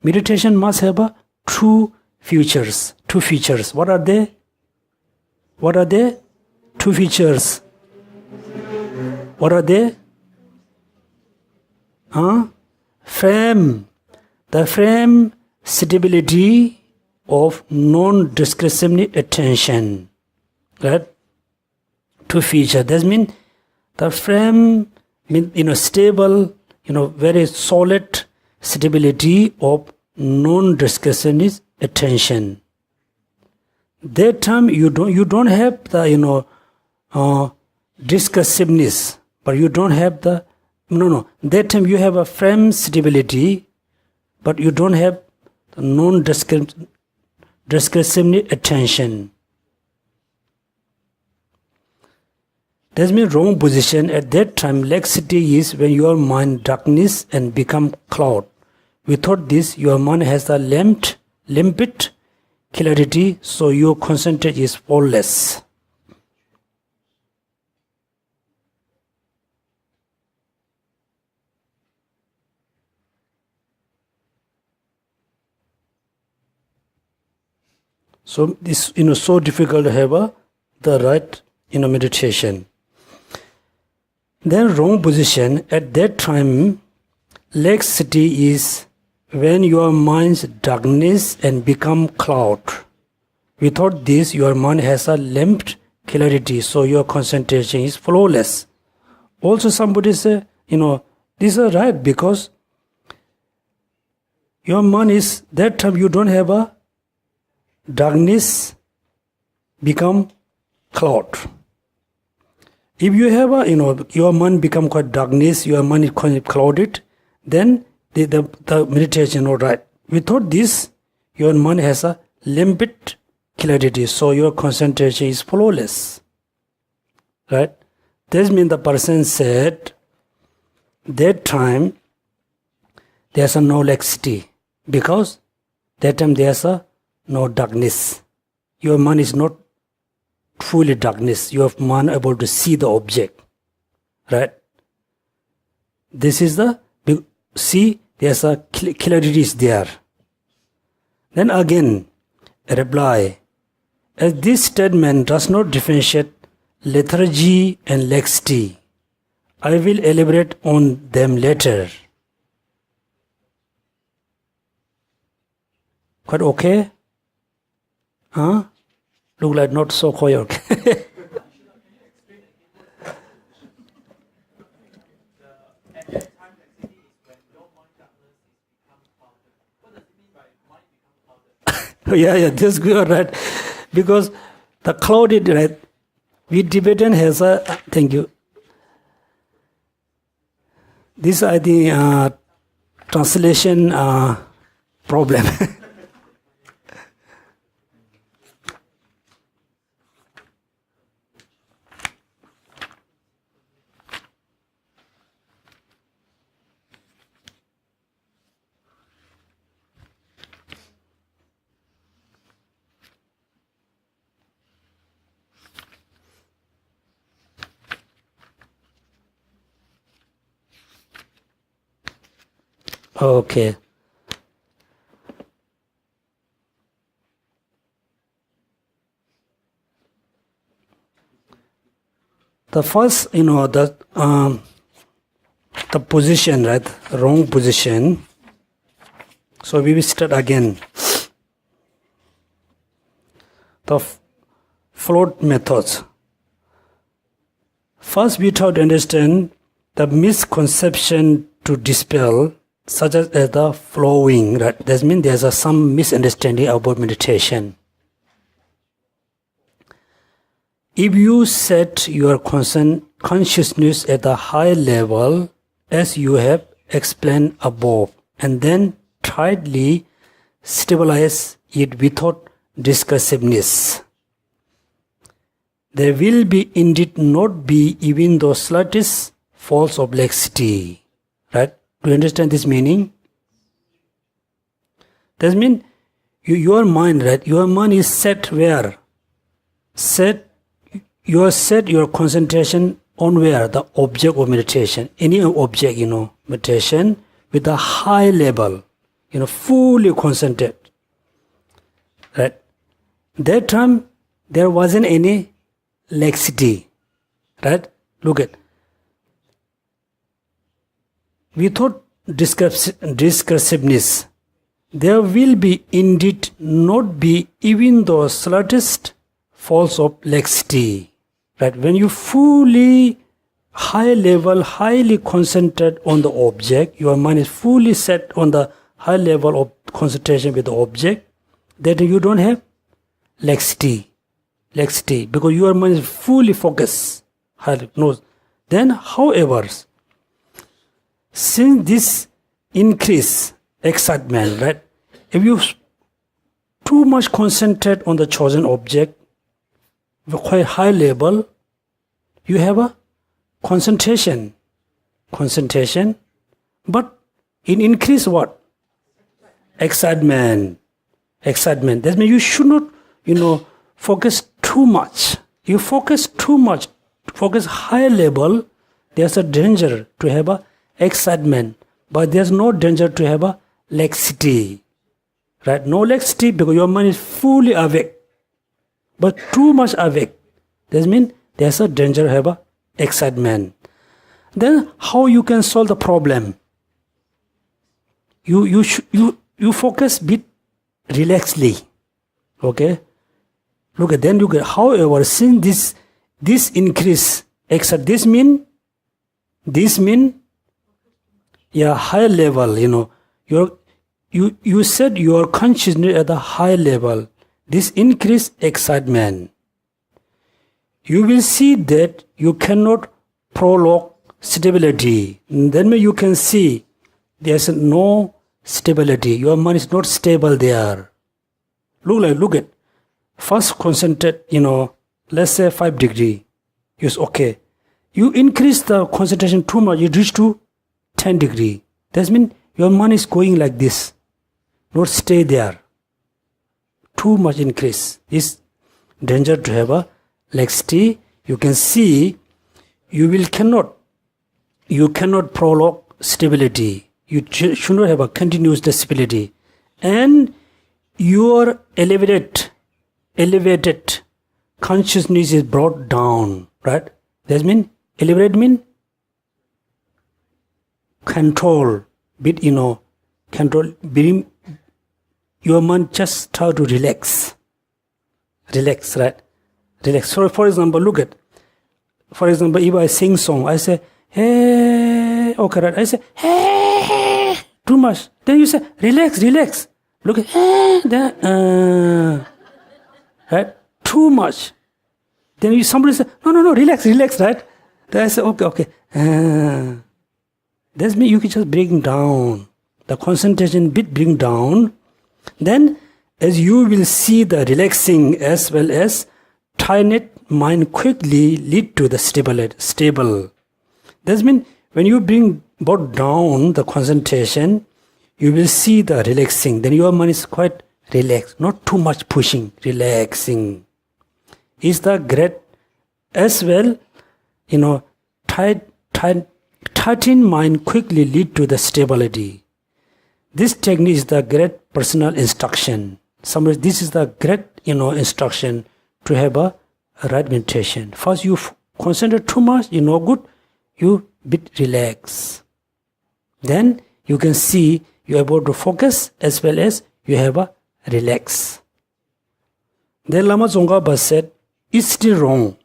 Meditation must have two features. What are they? Two features. What are they? The firm stability of non-discretionary attention. Right? Two features. That means the firm, stable, very solid stability of non-discretionary attention. That time you don't have the discursiveness, but you don't have the that time you have a firm stability, but you don't have the non-discretionary attention. That means wrong position. At that time, laxity is when your mind darkness and become cloud. Without this, your mind has the limpid clarity, so your concentration is flawless. So this so difficult to have the right meditation. Then wrong position. At that time, laxity is when your mind's darkness and become cloud. Without this, your mind has a limpid clarity, so your concentration is flawless. Also, somebody say, these are right because your mind is that time you don't have a darkness become cloud. If you have your mind become quite darkness, your mind is quite clouded, then the meditation is not right. Without this, your mind has a limpid clarity, so your concentration is flawless. Right? This means the person said, that time there's no laxity because that time there's no darkness. Your mind is not fully darkness. Your mind able to see the object. Right? This is there's a clarity is there. Then again, reply. As this statement does not differentiate lethargy and laxity, I will elaborate on them later. Quite okay? Look like not so quite okay. Yeah, this good, right? Because the clouded, right? We Tibetan has thank you. This I think translation problem. Okay. The first, the position, right? Wrong position. So we will start again. The flawed methods. First, we try to understand the misconception to dispel, such as the flowing, right? That means there's some misunderstanding about meditation. If you set your consciousness at a high level, as you have explained above, and then tightly stabilize it without discursiveness, there will be indeed not be even the slightest faults of laxity. Right? Do you understand this meaning? That means your mind, right? Your mind is set where? You set your concentration on where? The object of meditation. Any object, meditation with a high level, fully concentrated. Right? That time, there wasn't any laxity. Right? Look at. Without discursiveness, there will be indeed not be even the slightest faults of laxity. Right? When you fully high level, highly concentrate on the object, your mind is fully set on the high level of concentration with the object, that you don't have laxity, because your mind is fully focused. Then, however, since this increase excitement, right? If you too much concentrate on the chosen object, quite high level, you have a concentration, but in increase what? Excitement. That means you should not, focus too much. You focus too much, focus high level, there's a danger to have a excitement, but there's no danger to have a laxity. Right? No laxity because your mind is fully awake. But too much awake, that means there's a danger to have a excitement. Then how you can solve the problem? You focus bit relaxedly. Okay? Look at however, since this increase this mean high level, you said your consciousness at the high level. This increased excitement, you will see that you cannot prolong stability. Then you can see there's no stability. Your mind is not stable there. Look at. First concentrate, let's say 5 degree. Yes, okay. You increase the concentration too much, you reach to 10 degree. That means your mind is going like this. Not stay there. Too much increase is danger to have a laxity. You can see you cannot prolong stability. You should not have a continuous stability, and your elevated consciousness is brought down. Right? That means elevate mean control. Control. Your mind just try to relax, right? Relax. So, for example, look at. For example, if I sing song, I say, hey, okay, right? I say, hey, too much. Then you say, relax. Look at, right? Too much. Then somebody say, no, relax, right? Then I say, okay. That means you can just bring down the concentration bit, bring down. Then, as you will see, the relaxing as well as tight mind quickly lead to the stable. That means when you bring brought down the concentration, you will see the relaxing. Then your mind is quite relaxed, not too much pushing, relaxing. Is the great as well, tighten mind quickly lead to the stability. This technique is the great personal instruction. This is the great, instruction to have a right meditation. First, you concentrate too much, good. You bit relax. Then you can see you are able to focus as well as you have a relax. Then Lama Tsongkhapa said, it's still wrong.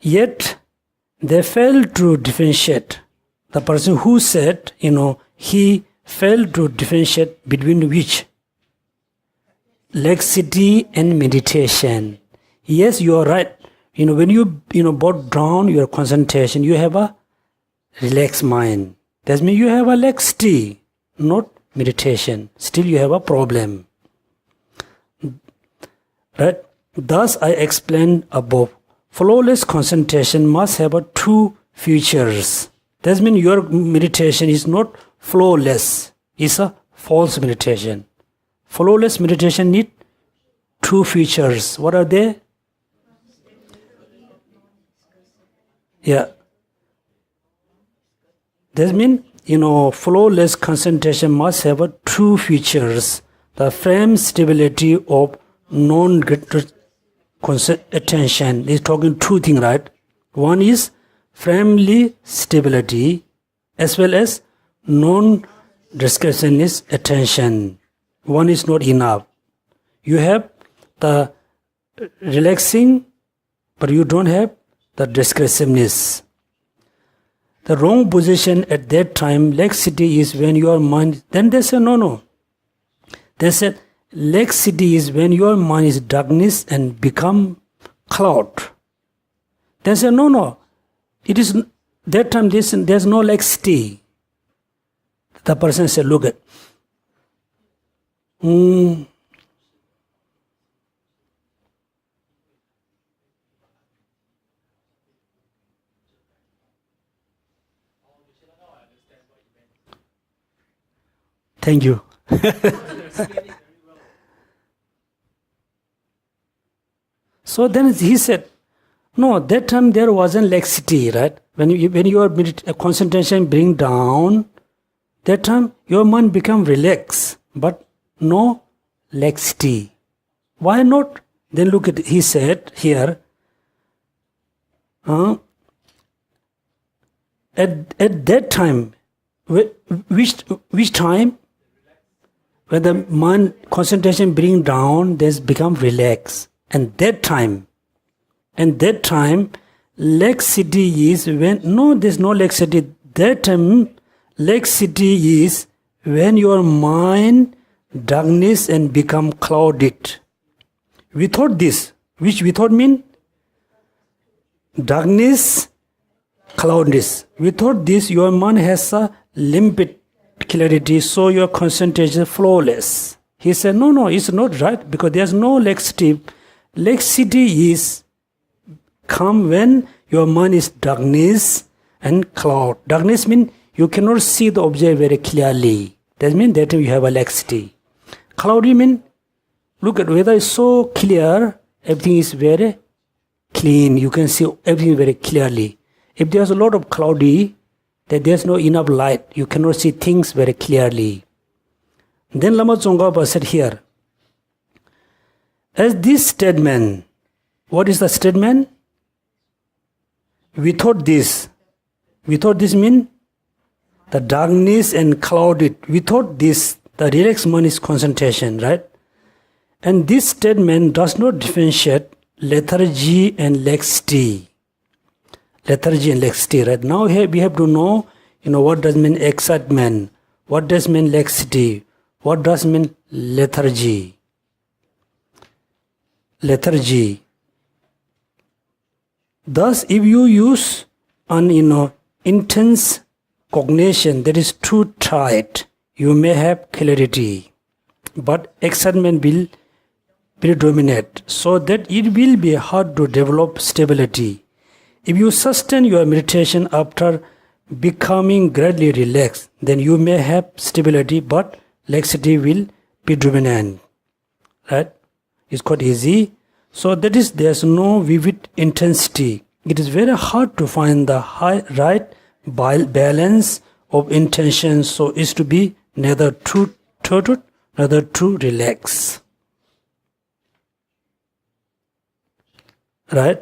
Yet they failed to differentiate. The person who said, he failed to differentiate between which? Laxity and meditation. Yes, you are right. When you, brought down your concentration, you have a relaxed mind. That means you have a laxity, not meditation. Still you have a problem. Right? Thus I explained above. Flawless concentration must have two features. That means your meditation is not flawless. It's a false meditation. Flawless meditation needs two features. What are they? Yeah. That means, flawless concentration must have two features. The frame stability of attention is talking two things, right? One is framely stability as well as non-discretionist attention. One is not enough. You have the relaxing, but you don't have the discretionist. The wrong position at that time, laxity is when your mind, then they say no. They said laxity is when your mind is darkness and become cloud. They say no. It is that time there's no laxity. The person said, look at. Thank you. So then he said, no, that time there wasn't laxity, right? When your concentration bring down, that time your mind become relaxed, but no laxity. Why not? Then look at, he said here, at that time, which time? When the mind concentration bring down, there's become relaxed. And that time, laxity is when, no, there's no laxity. That time, laxity is when your mind darkness and become clouded. Without this, which without mean? Darkness, cloudness. Without this, your mind has a limpid clarity, so your concentration is flawless. He said, no, it's not right because there's no laxity. Laxity is come when your mind is darkness and cloud. Darkness means you cannot see the object very clearly. That means that you have a laxity. Cloudy means, look at weather is so clear, everything is very clean. You can see everything very clearly. If there's a lot of cloudy, that there's no enough light, you cannot see things very clearly. Then Lama Tsongkhapa said here, as this statement, what is the statement? Without this means the darkness and clouded. Without this, the relaxed mind is concentration, right? And this statement does not differentiate lethargy and laxity. Lethargy and laxity, right? Now here we have to know, what does mean excitement, what does mean laxity, what does mean lethargy. Lethargy. Thus, if you use an intense cognition that is too tight, you may have clarity, but excitement will predominate, so that it will be hard to develop stability. If you sustain your meditation after becoming gradually relaxed, then you may have stability, but laxity will be dominant. Right? It's quite easy. So that is, there's no vivid intensity. It is very hard to find the right balance of intention, so is to be neither too total, neither too relaxed. Right?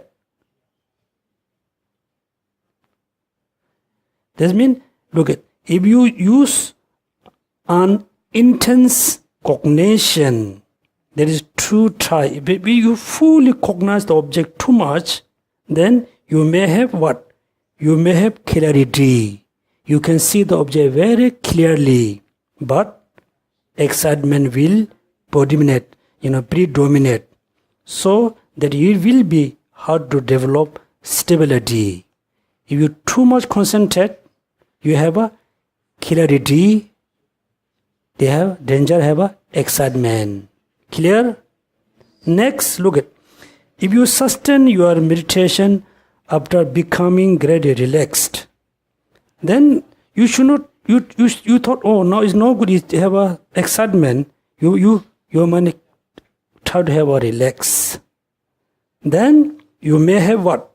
That means, look at, if you use an intense cognition that is too tight, if you fully cognize the object too much, then you may have what? You may have clarity. You can see the object very clearly, but excitement will predominate, so that it will be hard to develop stability. If you too much concentrate, you have a clarity, they have danger, have a excitement. Clear? Next, look at, if you sustain your meditation after becoming gradually relaxed, then you should not, you thought, oh, no, it's no good, you have a excitement, your mind try to have a relax. Then you may have what?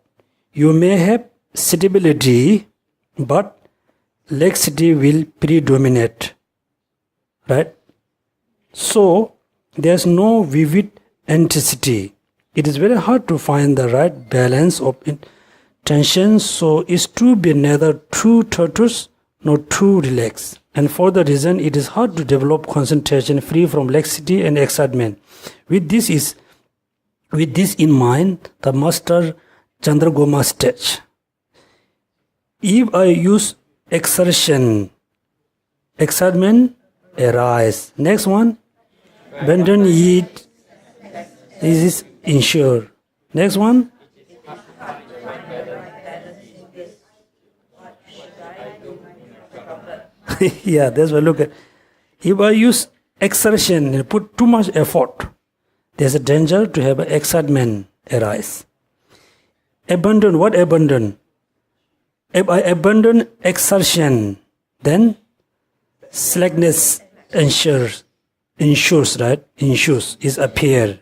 You may have stability, but laxity will predominate, right? So there's no vivid intensity. It is very hard to find the right balance of tension, so it's to be neither too tortuous nor too relaxed. And for the reason, it is hard to develop concentration free from laxity and excitement. With this in mind, the master Chandragoma states, if I use exertion, excitement arise. Next one, abandon it. This is ensure. Next one. Yeah, that's what look at. If I use exertion and put too much effort, there's a danger to have excitement arise. Abandon, what abandon? If I abandon exertion, then slackness ensures, right? Ensures is appear.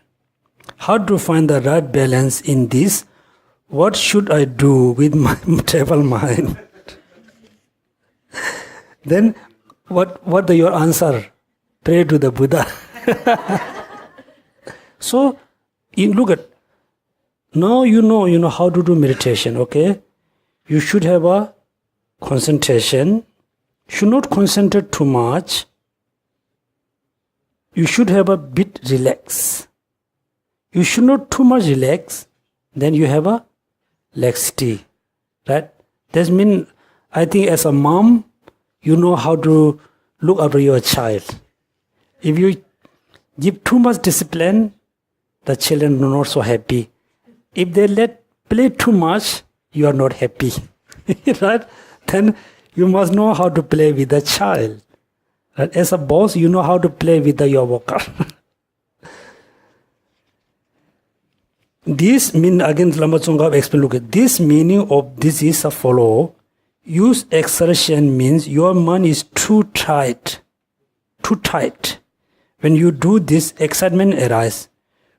How to find the right balance in this? What should I do with my travel mind? Then what your answer? Pray to the Buddha. So look at, now you know how to do meditation, okay? You should have a concentration. Should not concentrate too much. You should have a bit relax. You should not too much relax. Then you have a laxity, right? That means, I think as a mom, you know how to look after your child. If you give too much discipline, the children are not so happy. If they let play too much, you are not happy, right? Then you must know how to play with the child. Right? As a boss, you know how to play with your worker. This mean, again, Lama Tsongkhapa explain, look at this meaning of this is a follow. Use exertion means your mind is too tight. Too tight. When you do this, excitement arises.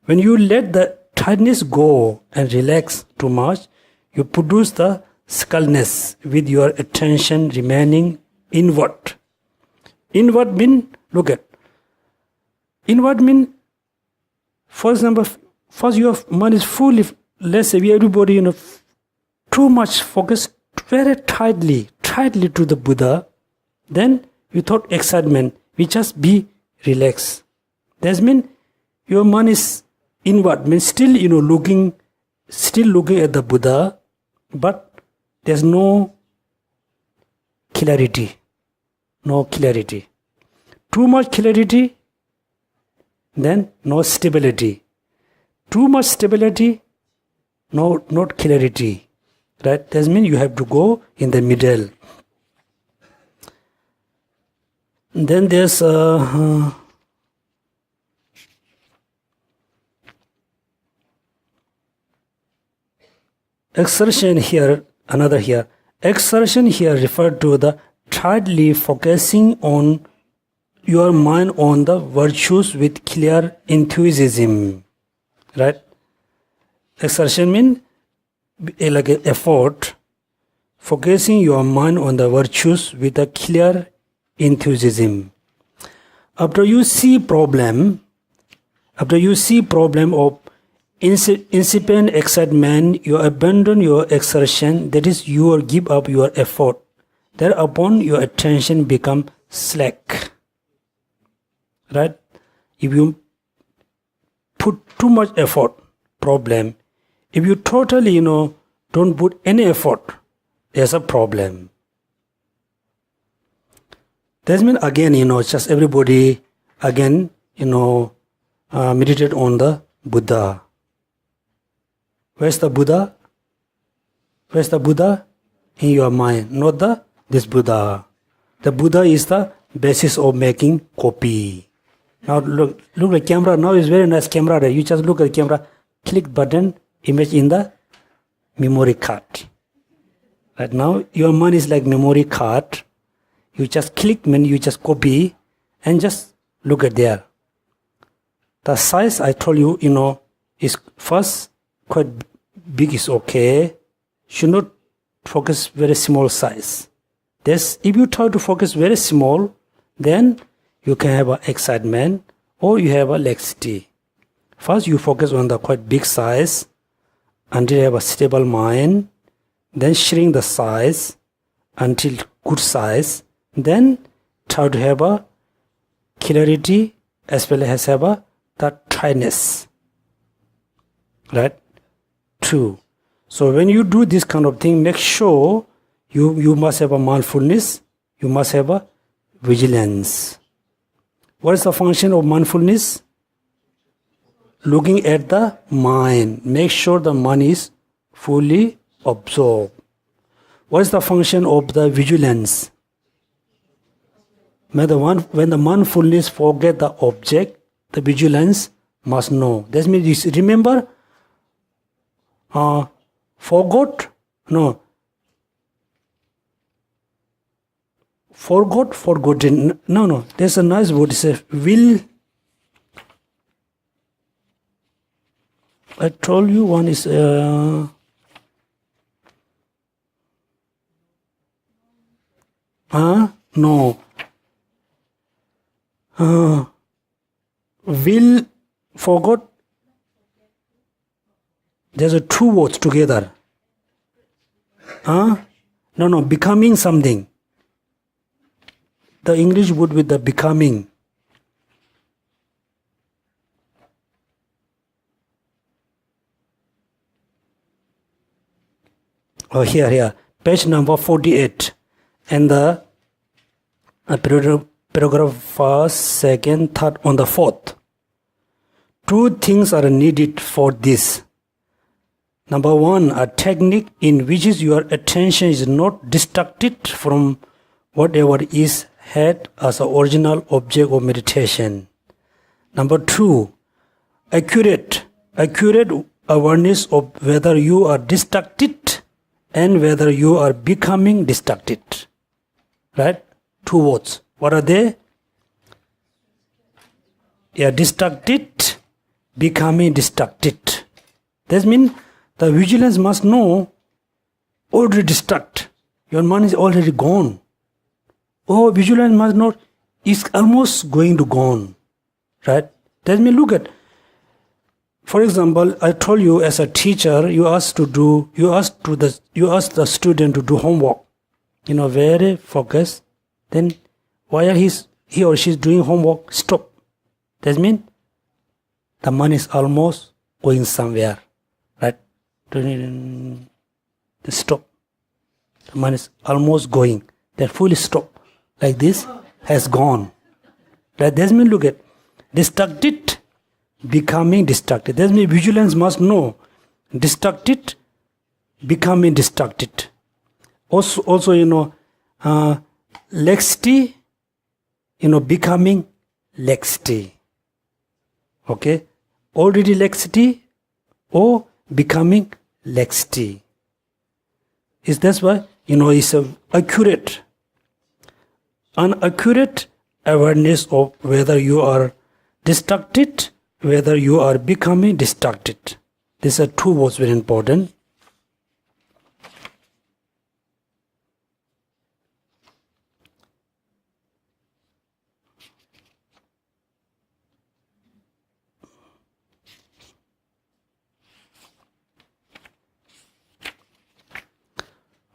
When you let the tightness go and relax too much, you produce the stillness with your attention remaining inward. Inward mean, look at. Inward mean, for example, first your mind is fully, let's say everybody, too much focused very tightly to the Buddha. Then you thought excitement, we just be relaxed. That means your mind is inward, means still, looking at the Buddha, but there's no clarity. No clarity. Too much clarity, then no stability. Too much stability, no, not clarity. Right? That means you have to go in the middle. Then there's exertion here, another here. Exertion here referred to the tightly focusing on your mind on the virtues with clear enthusiasm. Right? Exertion means like an effort, focusing your mind on the virtues with a clear enthusiasm. After you see problem of incipient excitement, you abandon your exertion, that is, you will give up your effort. Thereupon your attention become slack. Right? If you put too much effort, problem. If you totally, don't put any effort, there's a problem. That means again, just everybody again, meditate on the Buddha. Where's the Buddha? Where's the Buddha? In your mind, not this Buddha. The Buddha is the basis of making copy. Now look at camera. Now is very nice camera. You just look at the camera, click button, image in the memory card. Right now, your mind is like memory card. You just click, you just copy, and just look at there. The size I told you, is first quite big is okay. Should not focus very small size. If you try to focus very small, then you can have an excitement or you have a laxity. First, you focus on the quite big size until you have a stable mind. Then shrink the size until good size. Then try to have a clarity as well as have a the tightness. Right? 2. So when you do this kind of thing, make sure you must have a mindfulness. You must have a vigilance. What is the function of mindfulness? Looking at the mind. Make sure the mind is fully absorbed. What is the function of the vigilance? When the mindfulness forget the object, the vigilance must know. That means, remember, forgot, forgotten. No, there's a nice word, it says, will. I told you one is, no. Will, forgot. There's a two words together. No, becoming something. The English word with the becoming. Oh, here. Page number 48. And the paragraph first, second, third, on the fourth. 2 things are needed for this. Number 1, a technique in which your attention is not distracted from whatever is had as an original object of meditation. Number 2, accurate awareness of whether you are distracted and whether you are becoming distracted. Right? 2 words. What are they? Distracted, becoming distracted. That means the vigilance must know, already distract. Your mind is already gone. Oh, vigilance must know, it's almost going to gone. Right? That means, look at, for example, I told you as a teacher, you ask the student to do homework. Very focused. Then while he or she is doing homework, stop. That means the mind is almost going somewhere. Right? Stop. The mind is almost going. Then fully stop. Like this, has gone. Right? That means, look at, distracted, becoming distracted. That means vigilance must know, distracted, becoming distracted. Also, laxity, becoming laxity. Okay? Already laxity or becoming laxity. That's why, it's accurate. An accurate awareness of whether you are distracted, whether you are becoming distracted. These are 2 words very important.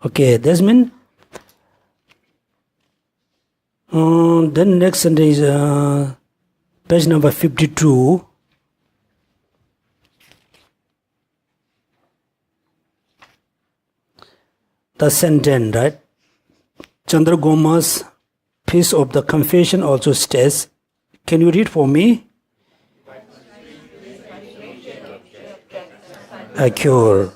Okay, that's mean. Then next sentence is page number 52. The sentence, right? Chandra Goma's piece of the confession also states, can you read for me? A cure.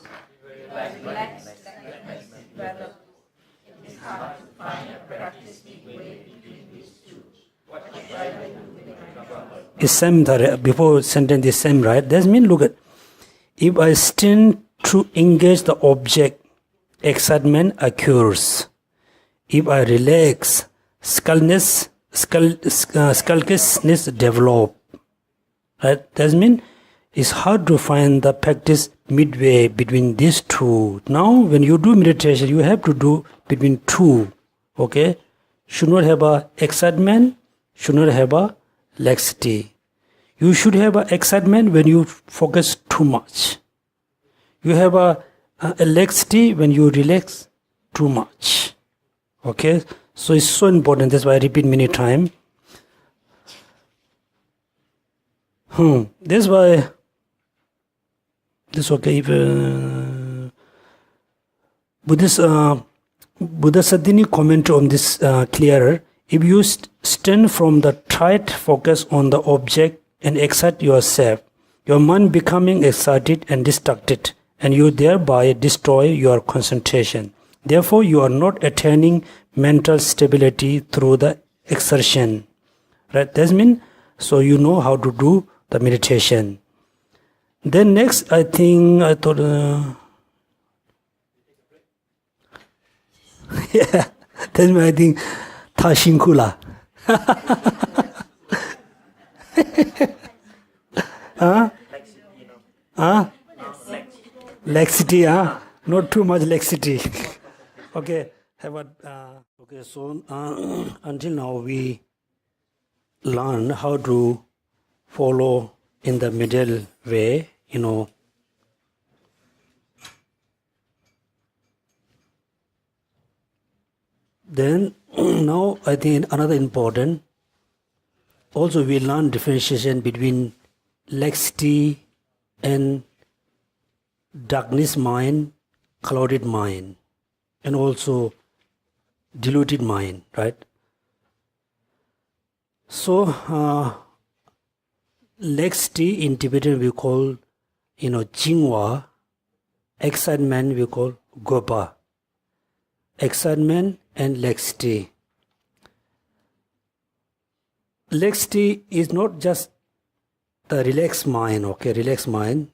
is same, before sentence is same, right? That means, look at, if I stand to engage the object, excitement occurs. If I relax, skulkishness develop. Right? That means it's hard to find the practice midway between these two. Now, when you do meditation, you have to do between two. Okay? Should not have a excitement, should not have a laxity. You should have a excitement when you focus too much. You have a laxity when you relax too much. Okay? So it's so important. That's why I repeat many times. That's why this okay. If Buddha Sadhini comment on this clearer. If you stand from the tight focus on the object and excite yourself, your mind becoming excited and distracted, and you thereby destroy your concentration. Therefore, you are not attaining mental stability through the exertion. Right? That means, so you know how to do the meditation. Then next, I thought, yeah, that's means I think, ta shinkula. Laxity, not too much laxity. Okay, okay. So until now we learn how to follow in the middle way, Then now I think another important, also we learn differentiation between laxity and darkness mind, clouded mind, and also diluted mind, right? So laxity in Tibetan we call, jingwa. Excitement we call gopa. Excitement and laxity. Laxity is not just the relaxed mind, okay, relaxed mind.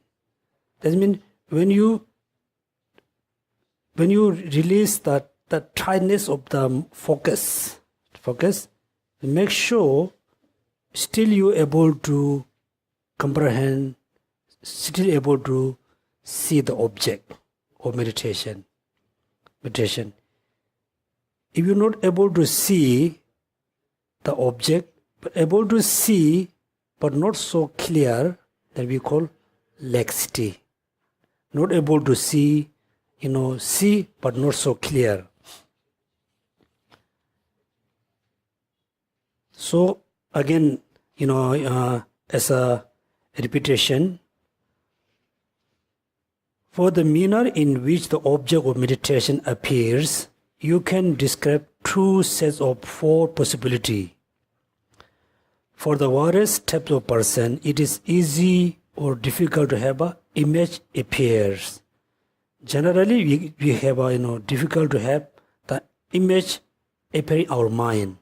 That means when you release the tightness of the focus, make sure still you able to comprehend, still able to see the object of meditation. If you're not able to see the object, but able to see but not so clear, then we call laxity. Not able to see, see but not so clear. So again, as a repetition, for the manner in which the object of meditation appears, you can describe two sets of four possibilities. For the various types of person, it is easy or difficult to have an image appears. Generally, we have difficult to have the image appear in our mind.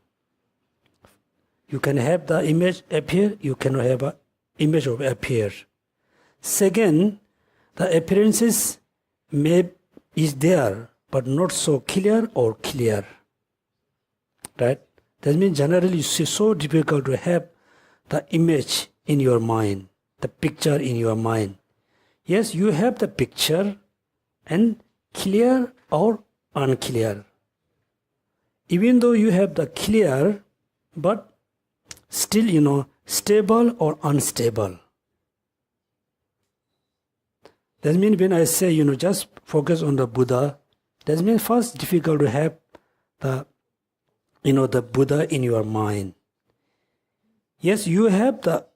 You can have the image appear, you cannot have an image of appear. Second, the appearances is there, but not so clear or clear. Right? That means generally it's so difficult to have the image in your mind, the picture in your mind. Yes, you have the picture and clear or unclear. Even though you have the clear, but still, stable or unstable. That means when I say, just focus on the Buddha, that means first difficult to have the Buddha in your mind. Yes, you have the,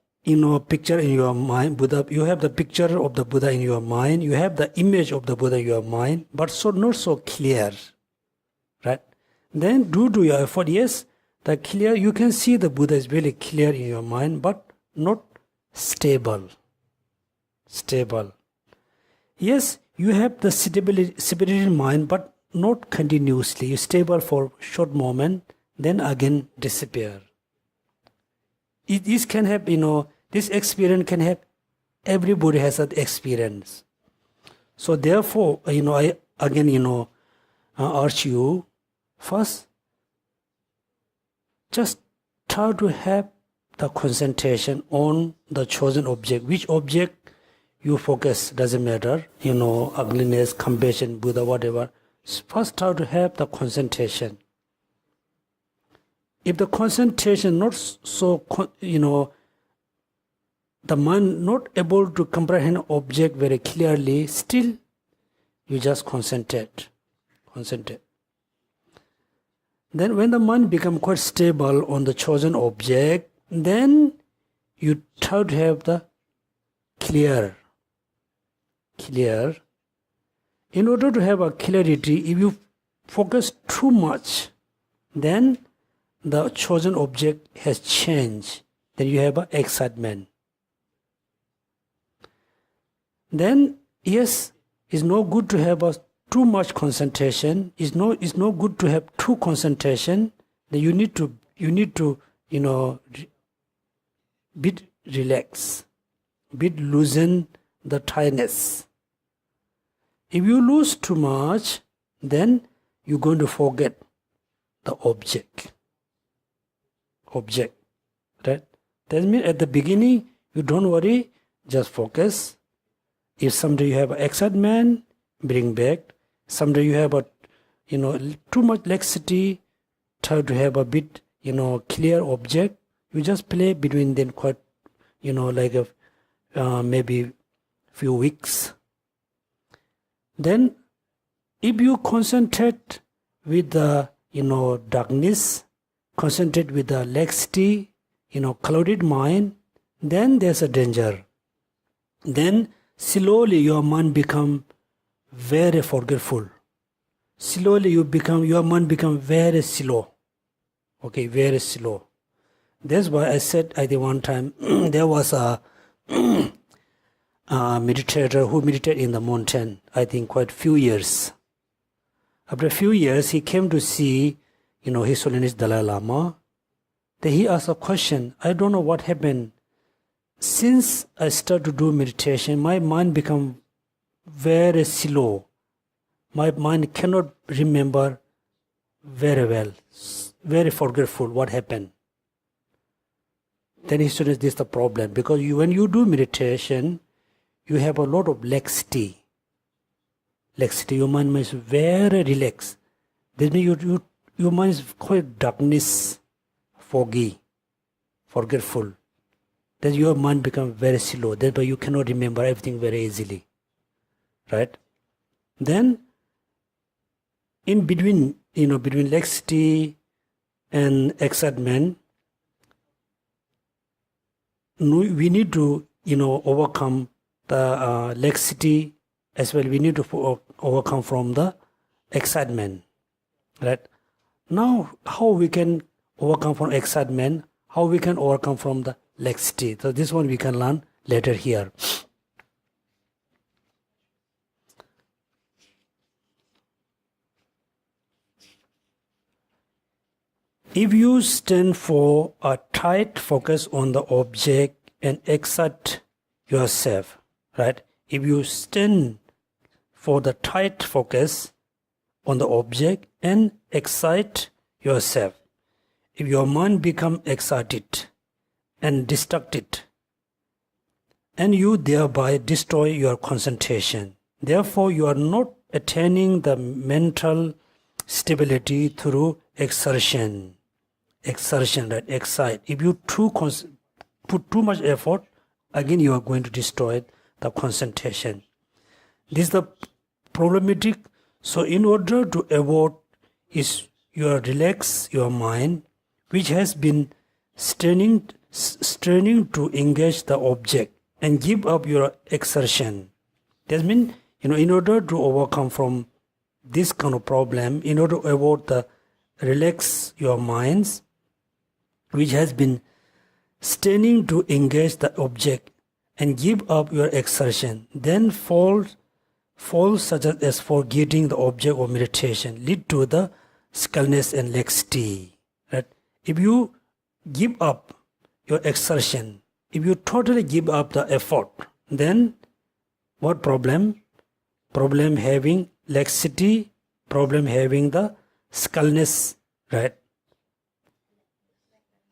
picture in your mind, Buddha, you have the picture of the Buddha in your mind, you have the image of the Buddha in your mind, but not so clear, right? Then do your effort. Yes, the clear, you can see the Buddha is really clear in your mind, but not stable. Yes, you have the stability in mind, but not continuously. You stable for short moment, then again disappear. this can have, this experience can have, everybody has that experience. So therefore, I again, urge you, first, just try to have the concentration on the chosen object. Which object you focus, doesn't matter, ugliness, compassion, Buddha, whatever. First try to have the concentration. If the concentration not so, the mind not able to comprehend object very clearly, still you just concentrate. Then when the mind become quite stable on the chosen object, then you try to have the clear. In order to have a clarity, if you focus too much, then the chosen object has changed. Then you have an excitement. Then, yes, it's no good to have too much concentration. It's no good to have too concentration. Then you need to bit relax, bit loosen the tightness. If you lose too much, then you're going to forget the object. Right? That means at the beginning, you don't worry, just focus. If someday you have excitement, bring back. Someday you have too much laxity, try to have a bit, clear object. You just play between them quite, like maybe few weeks. Then, if you concentrate with the, darkness, concentrate with the laxity, clouded mind, then there's a danger. Then slowly your mind become very forgetful. Slowly your mind become very slow. Okay, very slow. That's why I said, I think one time, there was a meditator who meditated in the mountain, I think quite few years. After a few years, he came to see, His Holiness Dalai Lama. Then he asked a question, I don't know what happened. Since I started to do meditation, my mind become very slow. My mind cannot remember very well, very forgetful what happened. Then he said, this is the problem, because when you do meditation, you have a lot of laxity. Your mind is very relaxed. That means your mind is quite darkness, foggy, forgetful. Then your mind becomes very slow. That's why you cannot remember everything very easily. Right? Then, in between, between laxity and excitement, we need to, overcome the laxity as well. We need to overcome from the excitement. Right? Now, how we can overcome from excitement? How we can overcome from the laxity? So this one we can learn later here. If you stand for a tight focus on the object and excite yourself, right? If you stand for the tight focus on the object and excite yourself, if your mind become excited and distracted, and you thereby destroy your concentration, therefore you are not attaining the mental stability through exertion, right? Excite. If you put too much effort, again you are going to destroy the concentration. This is the problematic. So in order to avoid is you relax your mind, which has been straining to engage the object and give up your exertion. That means, in order to overcome from this kind of problem, in order to avoid the relax your minds, which has been straining to engage the object and give up your exertion, then falls such as forgetting the object of meditation lead to the skillness and laxity. Right? If you give up your exertion, if you totally give up the effort, then what problem? Problem having laxity, problem having the scullness, right?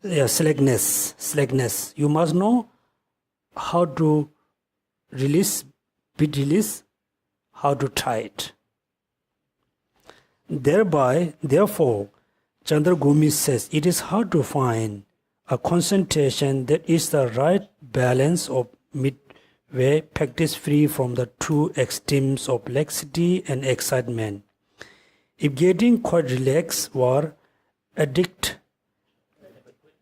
Yeah, slackness. You must know how to release, bit release, how to tie it. Therefore, Chandragumi says, it is hard to find a concentration that is the right balance of midway, practice free from the two extremes of laxity and excitement. If getting quite relaxed were adequate,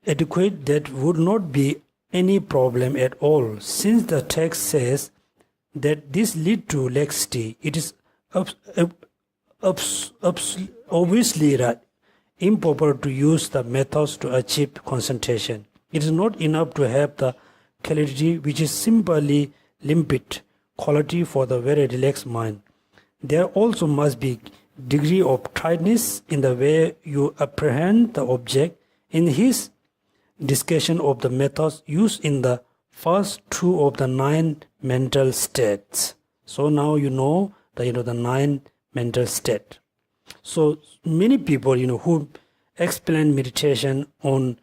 that would not be any problem at all, since the text says that this lead to laxity. It is obviously improper to use the methods to achieve concentration. It is not enough to have the clarity, which is simply limpid quality for the very relaxed mind. There also must be degree of tightness in the way you apprehend the object. In his discussion of the methods used in the first two of the 9 mental states. So now you know the 9 mental state. So many people who explain meditation on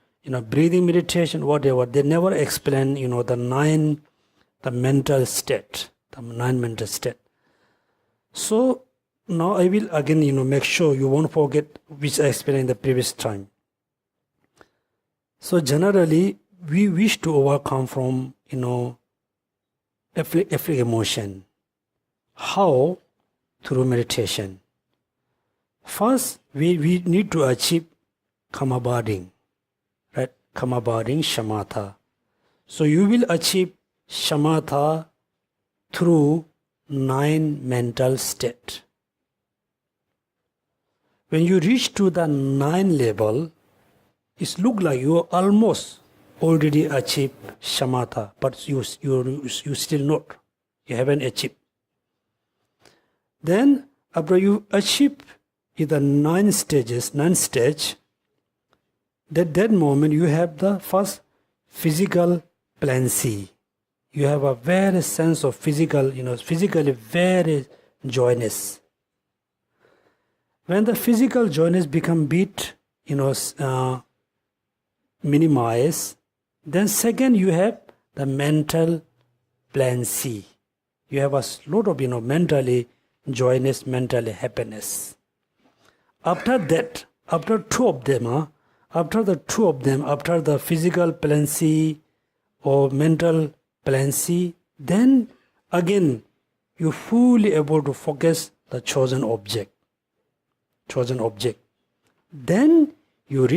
breathing meditation, whatever, they never explain the 9 mental state. So now I will again make sure you won't forget which I explained the previous time. So generally we wish to overcome from afflict emotion. How? Through meditation. First, we need to achieve karma barding, right? Karma barding, shamatha. So you will achieve shamatha through 9 mental state. When you reach to the 9 level, it looks like you almost already achieved shamatha, but you still not. You haven't achieved. Then after you achieve the 9 stage, that moment you have the first physical plancy. You have a very sense of physically very joyness. When the physical joyness become bit, minimize, then second you have the mental plancy. You have a lot of mentally joyness, mentally happiness. After that, after the two of them, after the physical plancy or mental plancy, then again you fully able to focus the chosen object. Then you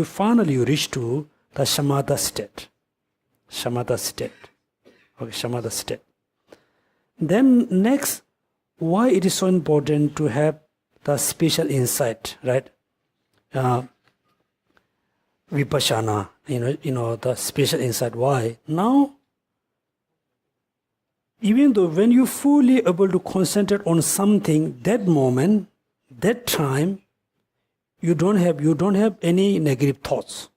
finally reach to the shamatha state. Okay, shamatha state. Then next, why it is so important to have the special insight, right? Vipassana, the special insight. Why? Now, even though when you fully able to concentrate on something, that moment, that time, you don't have any negative thoughts.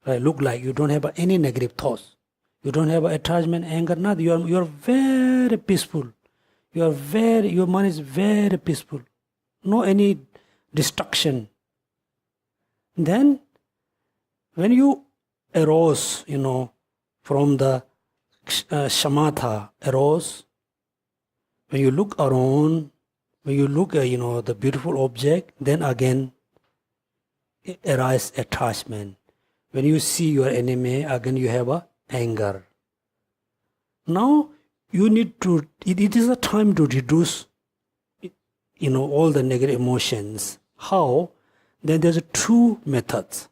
Right? Look like you don't have any negative thoughts. You don't have attachment, anger, nothing. You are very peaceful. Your mind is very peaceful. No any destruction. Then when you arose, from the shamatha arose, when you look around, when you look at the beautiful object, then again arise attachment. When you see your enemy, again you have a anger. Now you need to, it is a time to reduce all the negative emotions. How? Then there's 2 methods.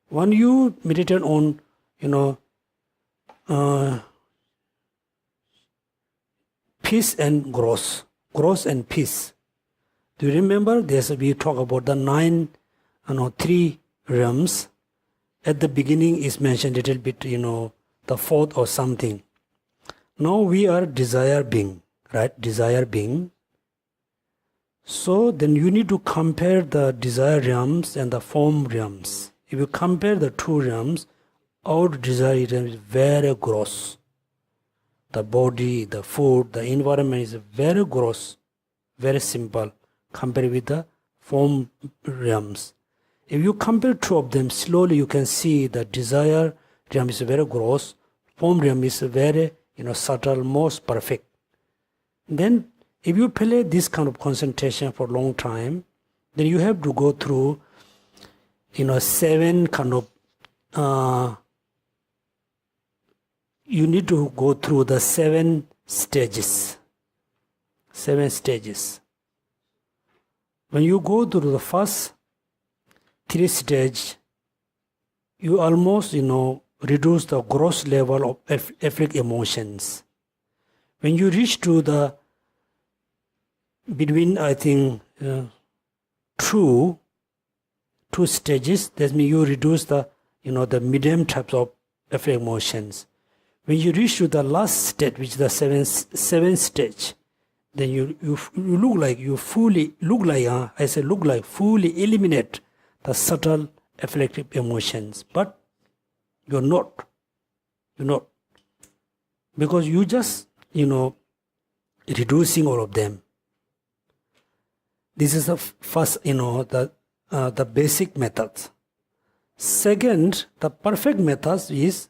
One, you meditate on peace and growth and peace. Do you remember? We talk about the 9, 3 realms. At the beginning is mentioned a little bit, the 4th or something. Now we are desire being, right? Desire being. So then you need to compare the desire realms and the form realms. If you compare the 2 realms, our desire is very gross. The body, the food, the environment is very gross, very simple compared with the form realms. If you compare two of them, slowly you can see the desire realm is very gross, form realm is very subtle, most perfect. Then if you play this kind of concentration for a long time, then you have to go through seven kind of you need to go through the seven stages. When you go through the first three stages, you almost reduce the gross level of afflict emotions. When you reach to the between two stages, that means you reduce the the medium types of afflict emotions. When you reach to the last stage, which is the seventh stage, then you look like fully eliminate the subtle afflictive emotions, but you're not, because you just reducing all of them. This is the first the basic methods. Second, the perfect methods is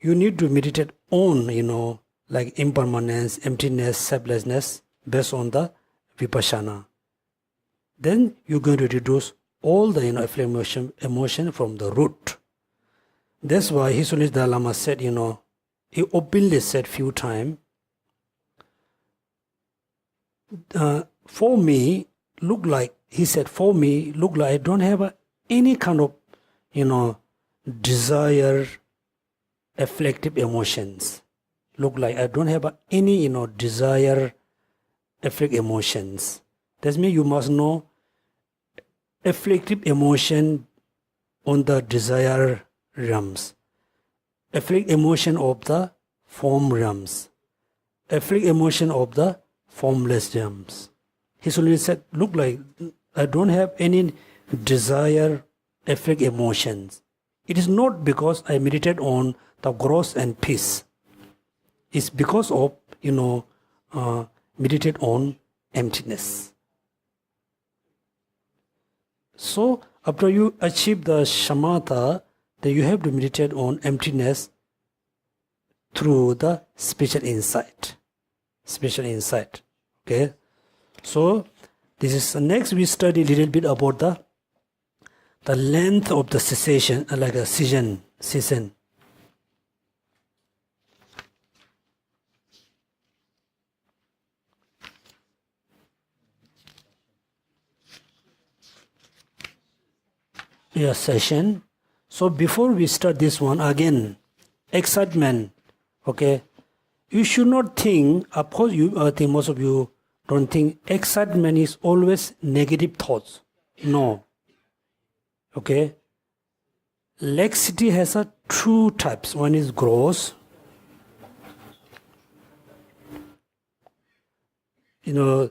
you need to meditate on like impermanence, emptiness, selflessness based on the vipassana. Then you're going to reduce all the emotion from the root. That's why His Holiness Dalai Lama said, he openly said few times, for me look like I don't have any kind of desire afflictive emotions. Look like I don't have any desire afflict emotions. That means you must know afflictive emotion on the desire realms, afflict emotion of the form realms, afflict emotion of the formless realms. He only said, look like I don't have any desire afflict emotions. It is not because I meditate on the gross and peace. It's because of meditate on emptiness. So after you achieve the shamatha, then you have to meditate on emptiness through the special insight. Okay. So this is next we study a little bit about the length of the cessation, like a season. Session. So before we start this one, again, excitement. Okay, you should not think. Of course, I think most of you don't think excitement is always negative thoughts. No. Okay. Laxity has two types. One is gross. The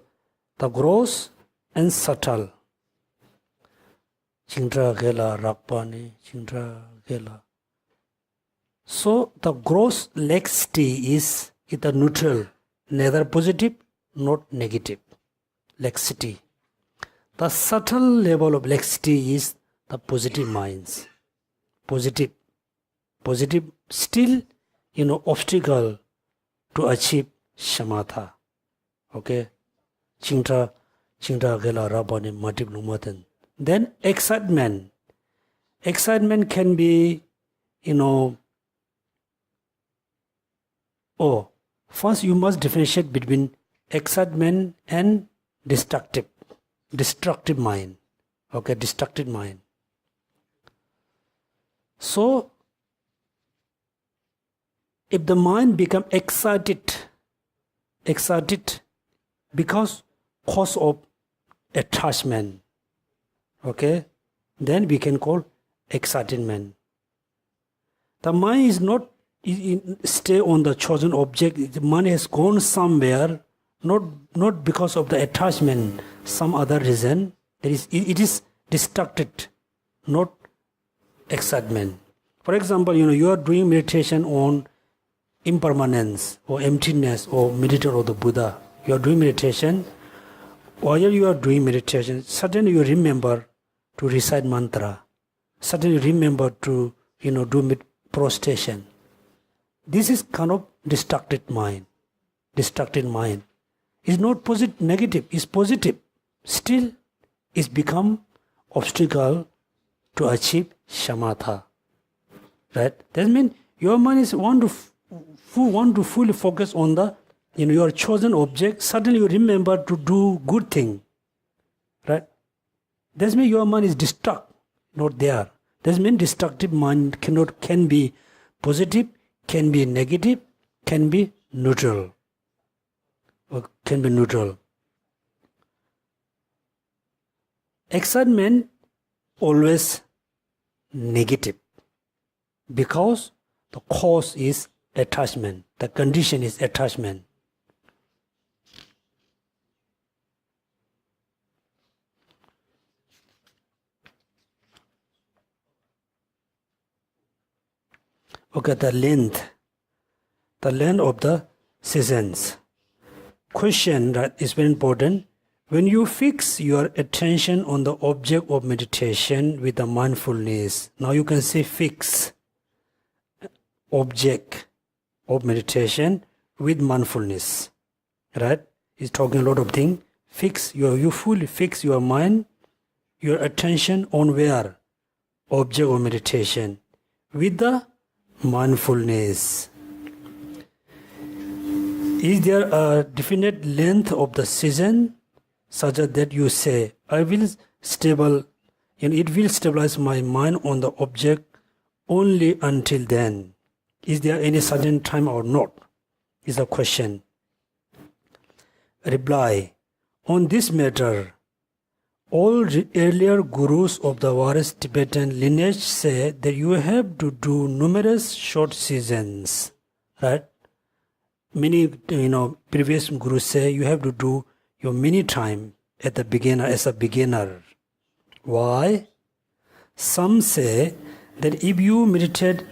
gross and subtle. Chingtra gela rakpani, chingtra gela. So the gross laxity is either neutral, neither positive, not negative. Laxity. The subtle level of laxity is the positive minds. Positive still, obstacle to achieve shamatha. Okay. Chingtra gela rakpani matip lumatan. Then excitement. Excitement can be, first you must differentiate between excitement and destructive mind. Okay, destructive mind. So, if the mind become excited because cause of attachment, okay, then we can call excitement. The mind is not stay on the chosen object. The mind has gone somewhere, not because of the attachment, some other reason. It is distracted, not excitement. For example, you are doing meditation on impermanence or emptiness or meditate on the Buddha. You are doing meditation. While you are doing meditation, suddenly you remember to recite mantra. Suddenly remember to, do prostration. This is kind of distracted mind. Distracted mind. It's not positive, negative, it's positive. Still, it's become obstacle to achieve shamatha. Right? That means your mind is want to fully focus on the, your chosen object. Suddenly you remember to do good thing. Right? That means your mind is distracted, not there. That means destructive mind can be positive, can be negative, can be neutral. Or can be neutral. Excitement always negative because the cause is attachment. The condition is attachment. Okay, the length of the seasons. Question that is very important. When you fix your attention on the object of meditation with the mindfulness, now you can say fix object of meditation with mindfulness, right? He's talking a lot of things. You fully fix your mind, your attention on where? Object of meditation with the mindfulness. Is there a definite length of the season such that you say, it will stabilize my mind on the object only until then? Is there any certain time or not? Is a question. Reply. On this matter, all earlier gurus of the Waris Tibetan lineage say that you have to do numerous short seasons, right? Many, previous gurus say you have to do your mini time at the beginner as a beginner. Why? Some say that if you meditate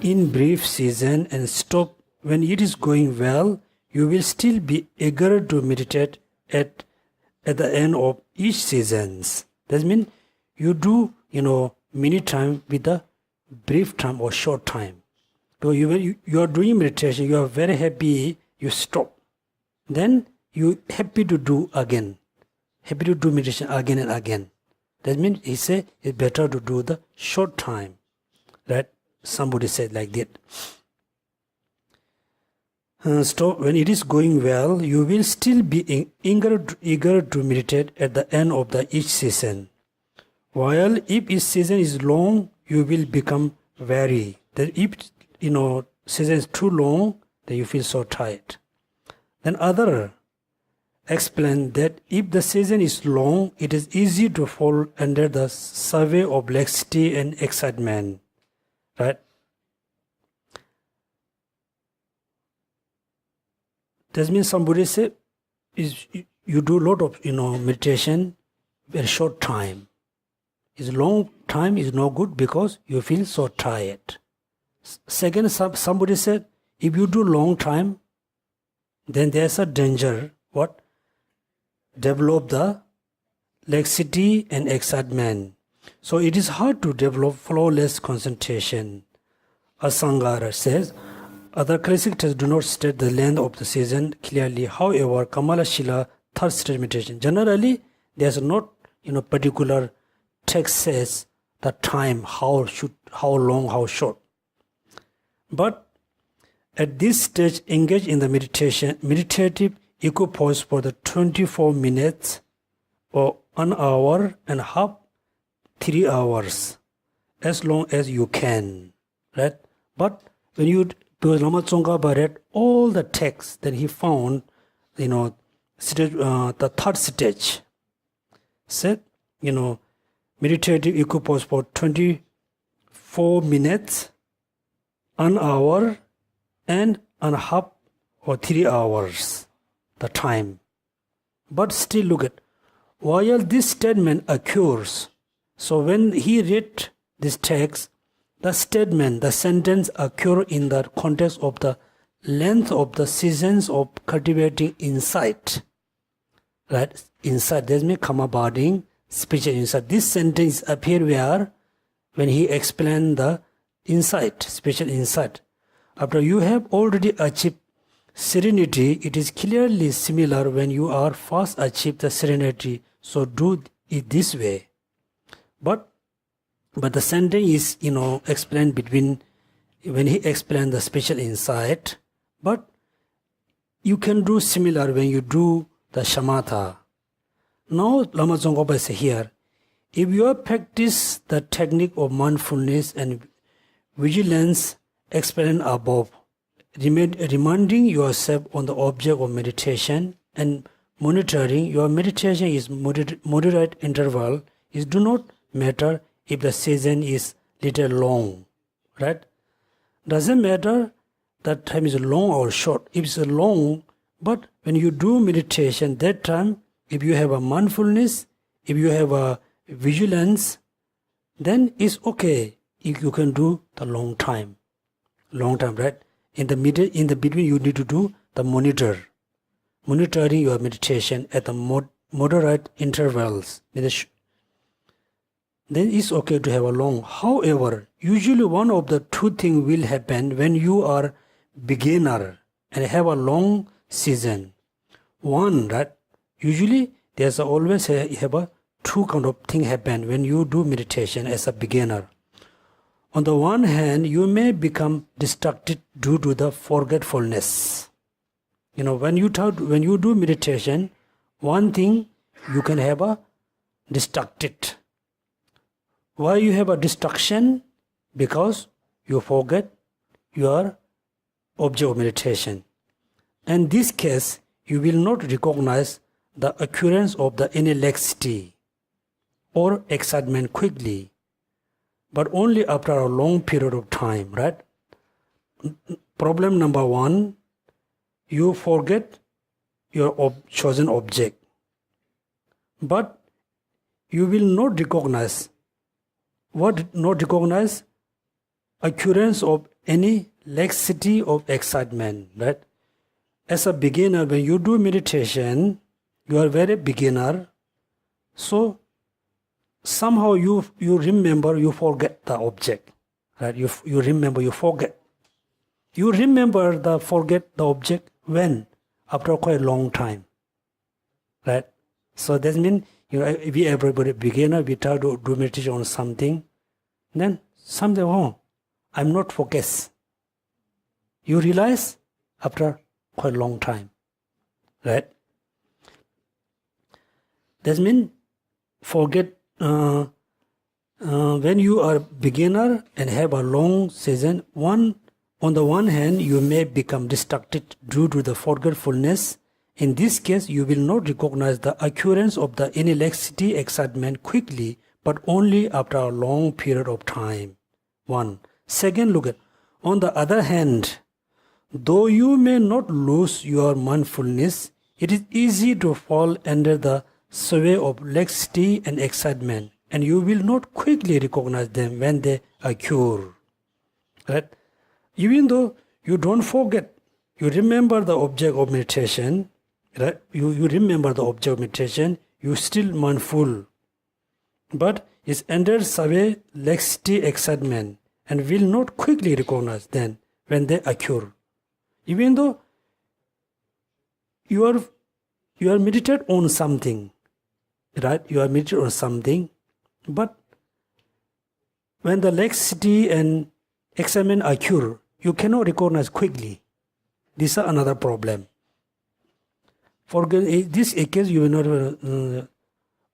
in brief season and stop when it is going well, you will still be eager to meditate at the end of each seasons. That means you do, mini time with a brief time or short time. So you are doing meditation, you are very happy, you stop. Then you happy to do again. Happy to do meditation again and again. That means he say it's better to do the short time. Right? Somebody said like that. Stop when it is going well, you will still be eager to meditate at the end of each season. While if each season is long, you will become weary. That if season is too long, then you feel so tired. Then other explain that if the season is long, it is easy to fall under the survey of laxity and excitement. Right? That means somebody say, you do a lot of meditation very short time. Is long time is no good because you feel so tired. Second, somebody said, if you do long time, then there's a danger. What? Develop the laxity and excitement. So it is hard to develop flawless concentration. Asangara says, other classic texts do not state the length of the season clearly. However, Kamala Shila third stage meditation. Generally, there's not particular text says the time, how long, how short. But at this stage, engage in the meditative equipoise for the 24 minutes or an hour and a half, 3 hours, as long as you can, right? But because Lama Tsongkhapa read all the texts, then he found, the third stage said, meditative equipoise for 24 minutes, an hour, and a half or 3 hours, the time. But still look at, while this statement occurs, so when he read this text, the statement, the sentence occur in the context of the length of the seasons of cultivating insight. Right? Insight, that means karma bonding, spiritual insight. This sentence appear where? When he explained the insight, spiritual insight. After you have already achieved serenity, it is clearly similar when you are first achieved the serenity. So do it this way. But the sentence is, explained between when he explained the spiritual insight. But you can do similar when you do the shamatha. Now Lama Tsongkhapa says here, if you practice the technique of mindfulness and vigilance explained above, reminding yourself on the object of meditation and monitoring your meditation is moderate interval, it do not matter if the season is little long, right? Doesn't matter that time is long or short. If it's long, but when you do meditation, that time, if you have a mindfulness, if you have a vigilance, then it's okay if you can do the long time, right? In the between, you need to do the monitoring your meditation at the moderate intervals. Then it's okay to have a long. However, usually one of the two things will happen when you are beginner and have a long season. One, right? Usually there's always have a two kind of thing happen when you do meditation as a beginner. On the one hand, you may become distracted due to the forgetfulness. When you do meditation, one thing you can have a distracted. Why you have a distraction? Because you forget your object of meditation. In this case, you will not recognize the occurrence of the any laxity or excitement quickly, but only after a long period of time, right? Problem number one, you forget your chosen object, but you will not recognize occurrence of any laxity of excitement, right? As a beginner, when you do meditation, you are very beginner, so somehow you remember, you forget the object, right? You remember, you forget. You remember forget the object when? After quite a long time, right? So that means, if everybody beginner, we try to do meditation on something, then something, I'm not focused. You realize after quite a long time, right? That means forget when you are beginner and have a long season. On the one hand, you may become distracted due to the forgetfulness. In this case, you will not recognize the occurrence of the any laxity, excitement quickly, but only after a long period of time. One. Second, look at, on the other hand, though you may not lose your mindfulness, it is easy to fall under the sway of laxity and excitement, and you will not quickly recognize them when they occur. Right? Even though you don't forget, you remember the object of meditation, right? You remember the object of meditation, you still mindful. But it's under sway, laxity, excitement, and will not quickly recognize them when they occur. Even though you are meditating on something, right? You are meditating on something, but when the laxity and excitement occur, you cannot recognize quickly. This is another problem. For this case, you will not.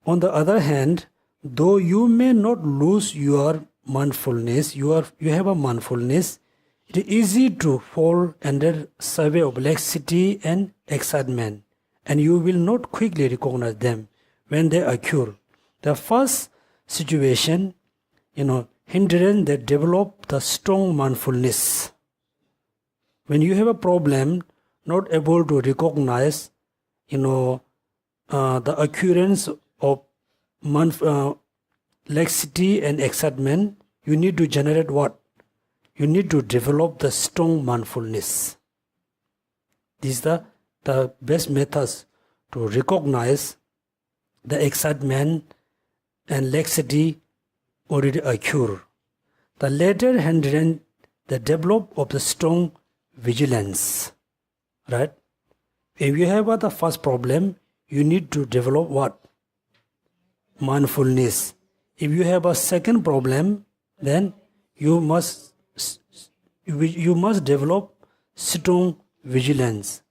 On the other hand, though you may not lose your mindfulness, you have a mindfulness. It is easy to fall under survey of laxity and excitement, and you will not quickly recognize them when they occur. The first situation, hindrance that develop the strong mindfulness. When you have a problem, not able to recognize, the occurrence of laxity and excitement, you need to generate what? you need to develop the strong mindfulness. These are the best methods to recognize the excitement and laxity already occur. The latter hindrance the develop of the strong vigilance. Right? If you have the first problem, you need to develop what? Mindfulness. If you have a second problem, then you must develop strong vigilance.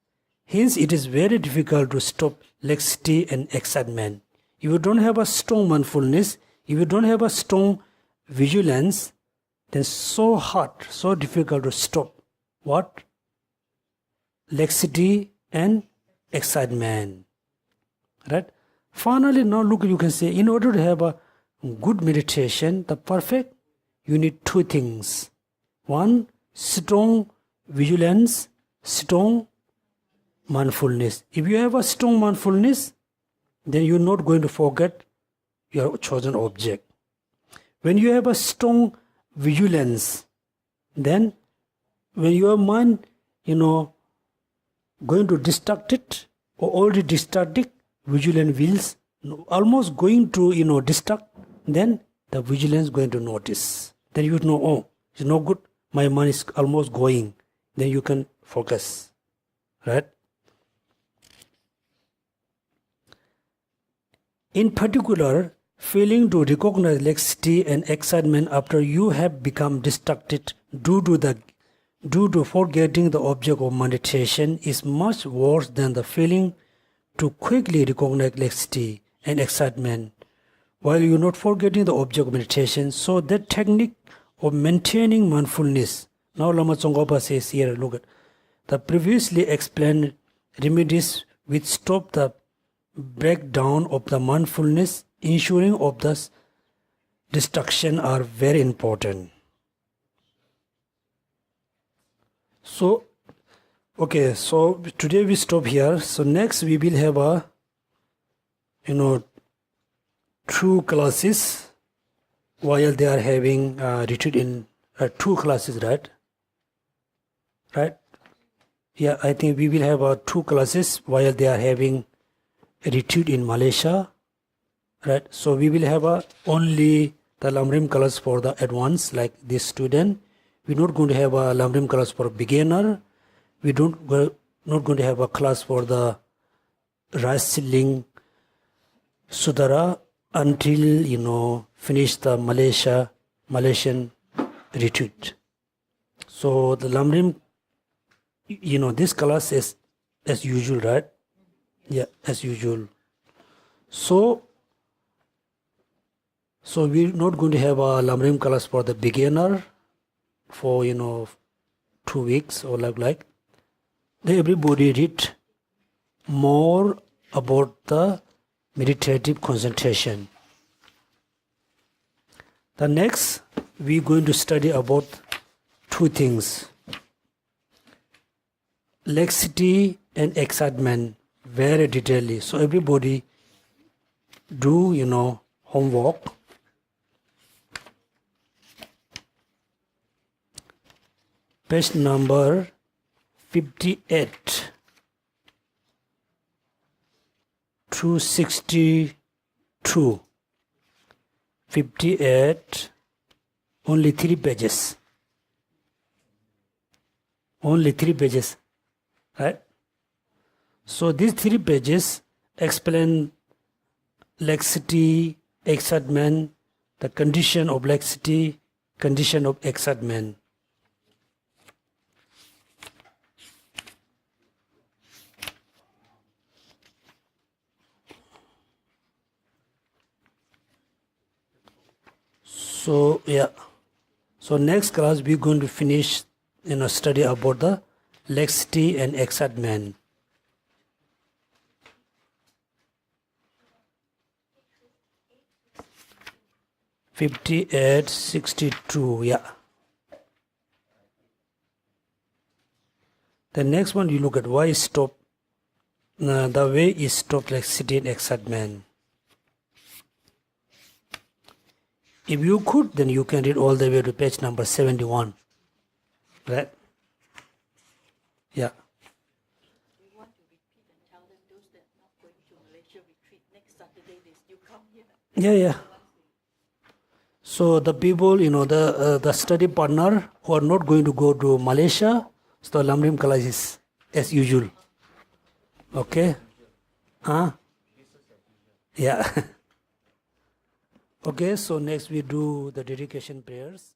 Hence, it is very difficult to stop laxity and excitement. If you don't have a strong mindfulness, if you don't have a strong vigilance, then so hard, so difficult to stop what? Laxity and excitement. Right? Finally, now look, you can say, in order to have a good meditation, the perfect, you need two things. One, strong vigilance, strong mindfulness. If you have a strong mindfulness, then you're not going to forget your chosen object. When you have a strong vigilance, then when your mind, going to distract it or already distracted, vigilant wills almost going to distract, then the vigilance going to notice. Then you know, oh, it's no good, my mind is almost going. Then you can focus. Right? In particular, failing to recognize laxity and excitement after you have become distracted due to forgetting the object of meditation is much worse than the failing to quickly recognize laxity and excitement while you're not forgetting the object of meditation. So that technique of maintaining mindfulness. Now Lama Tsongkhapa says here, look at the previously explained remedies which stop the breakdown of the mindfulness, ensuring of the destruction are very important. So, okay, so today we stop here. So next we will have a, two classes while they are having retreat in two classes, right? Right? Yeah, I think we will have two classes while they are having a retreat in Malaysia, right? So we will have only the Lamrim class for the advanced, like this student. We're not going to have a Lamrim class for beginner. We not going to have a class for the Rice-Sealing Sudara until, finish the Malaysian retreat. So the Lamrim, this class is as usual, right? Yeah, as usual. So we're not going to have a Lamrim class for the beginner for 2 weeks or like. Everybody read more about the meditative concentration. The next we're going to study about two things: laxity and excitement, very detailedly. So everybody do homework. Page number 58 to 62. 58, only 3 pages. Only 3 pages, right? So these 3 pages explain laxity, excitement, the condition of laxity, condition of excitement. So yeah, so next class we're going to finish study about the laxity and excitement. '58, 62, yeah. The next one you look at why stop, the way is stop laxity and excitement. If you could, then you can read all the way to page number 71. Right? Yeah. We want to repeat and tell them those that are not going to Malaysia retreat next Saturday, they still come here. Yeah. So the people, the study partner who are not going to go to Malaysia, so Lamrim class is as usual. Okay? Huh? Yeah. Okay, so next we do the dedication prayers.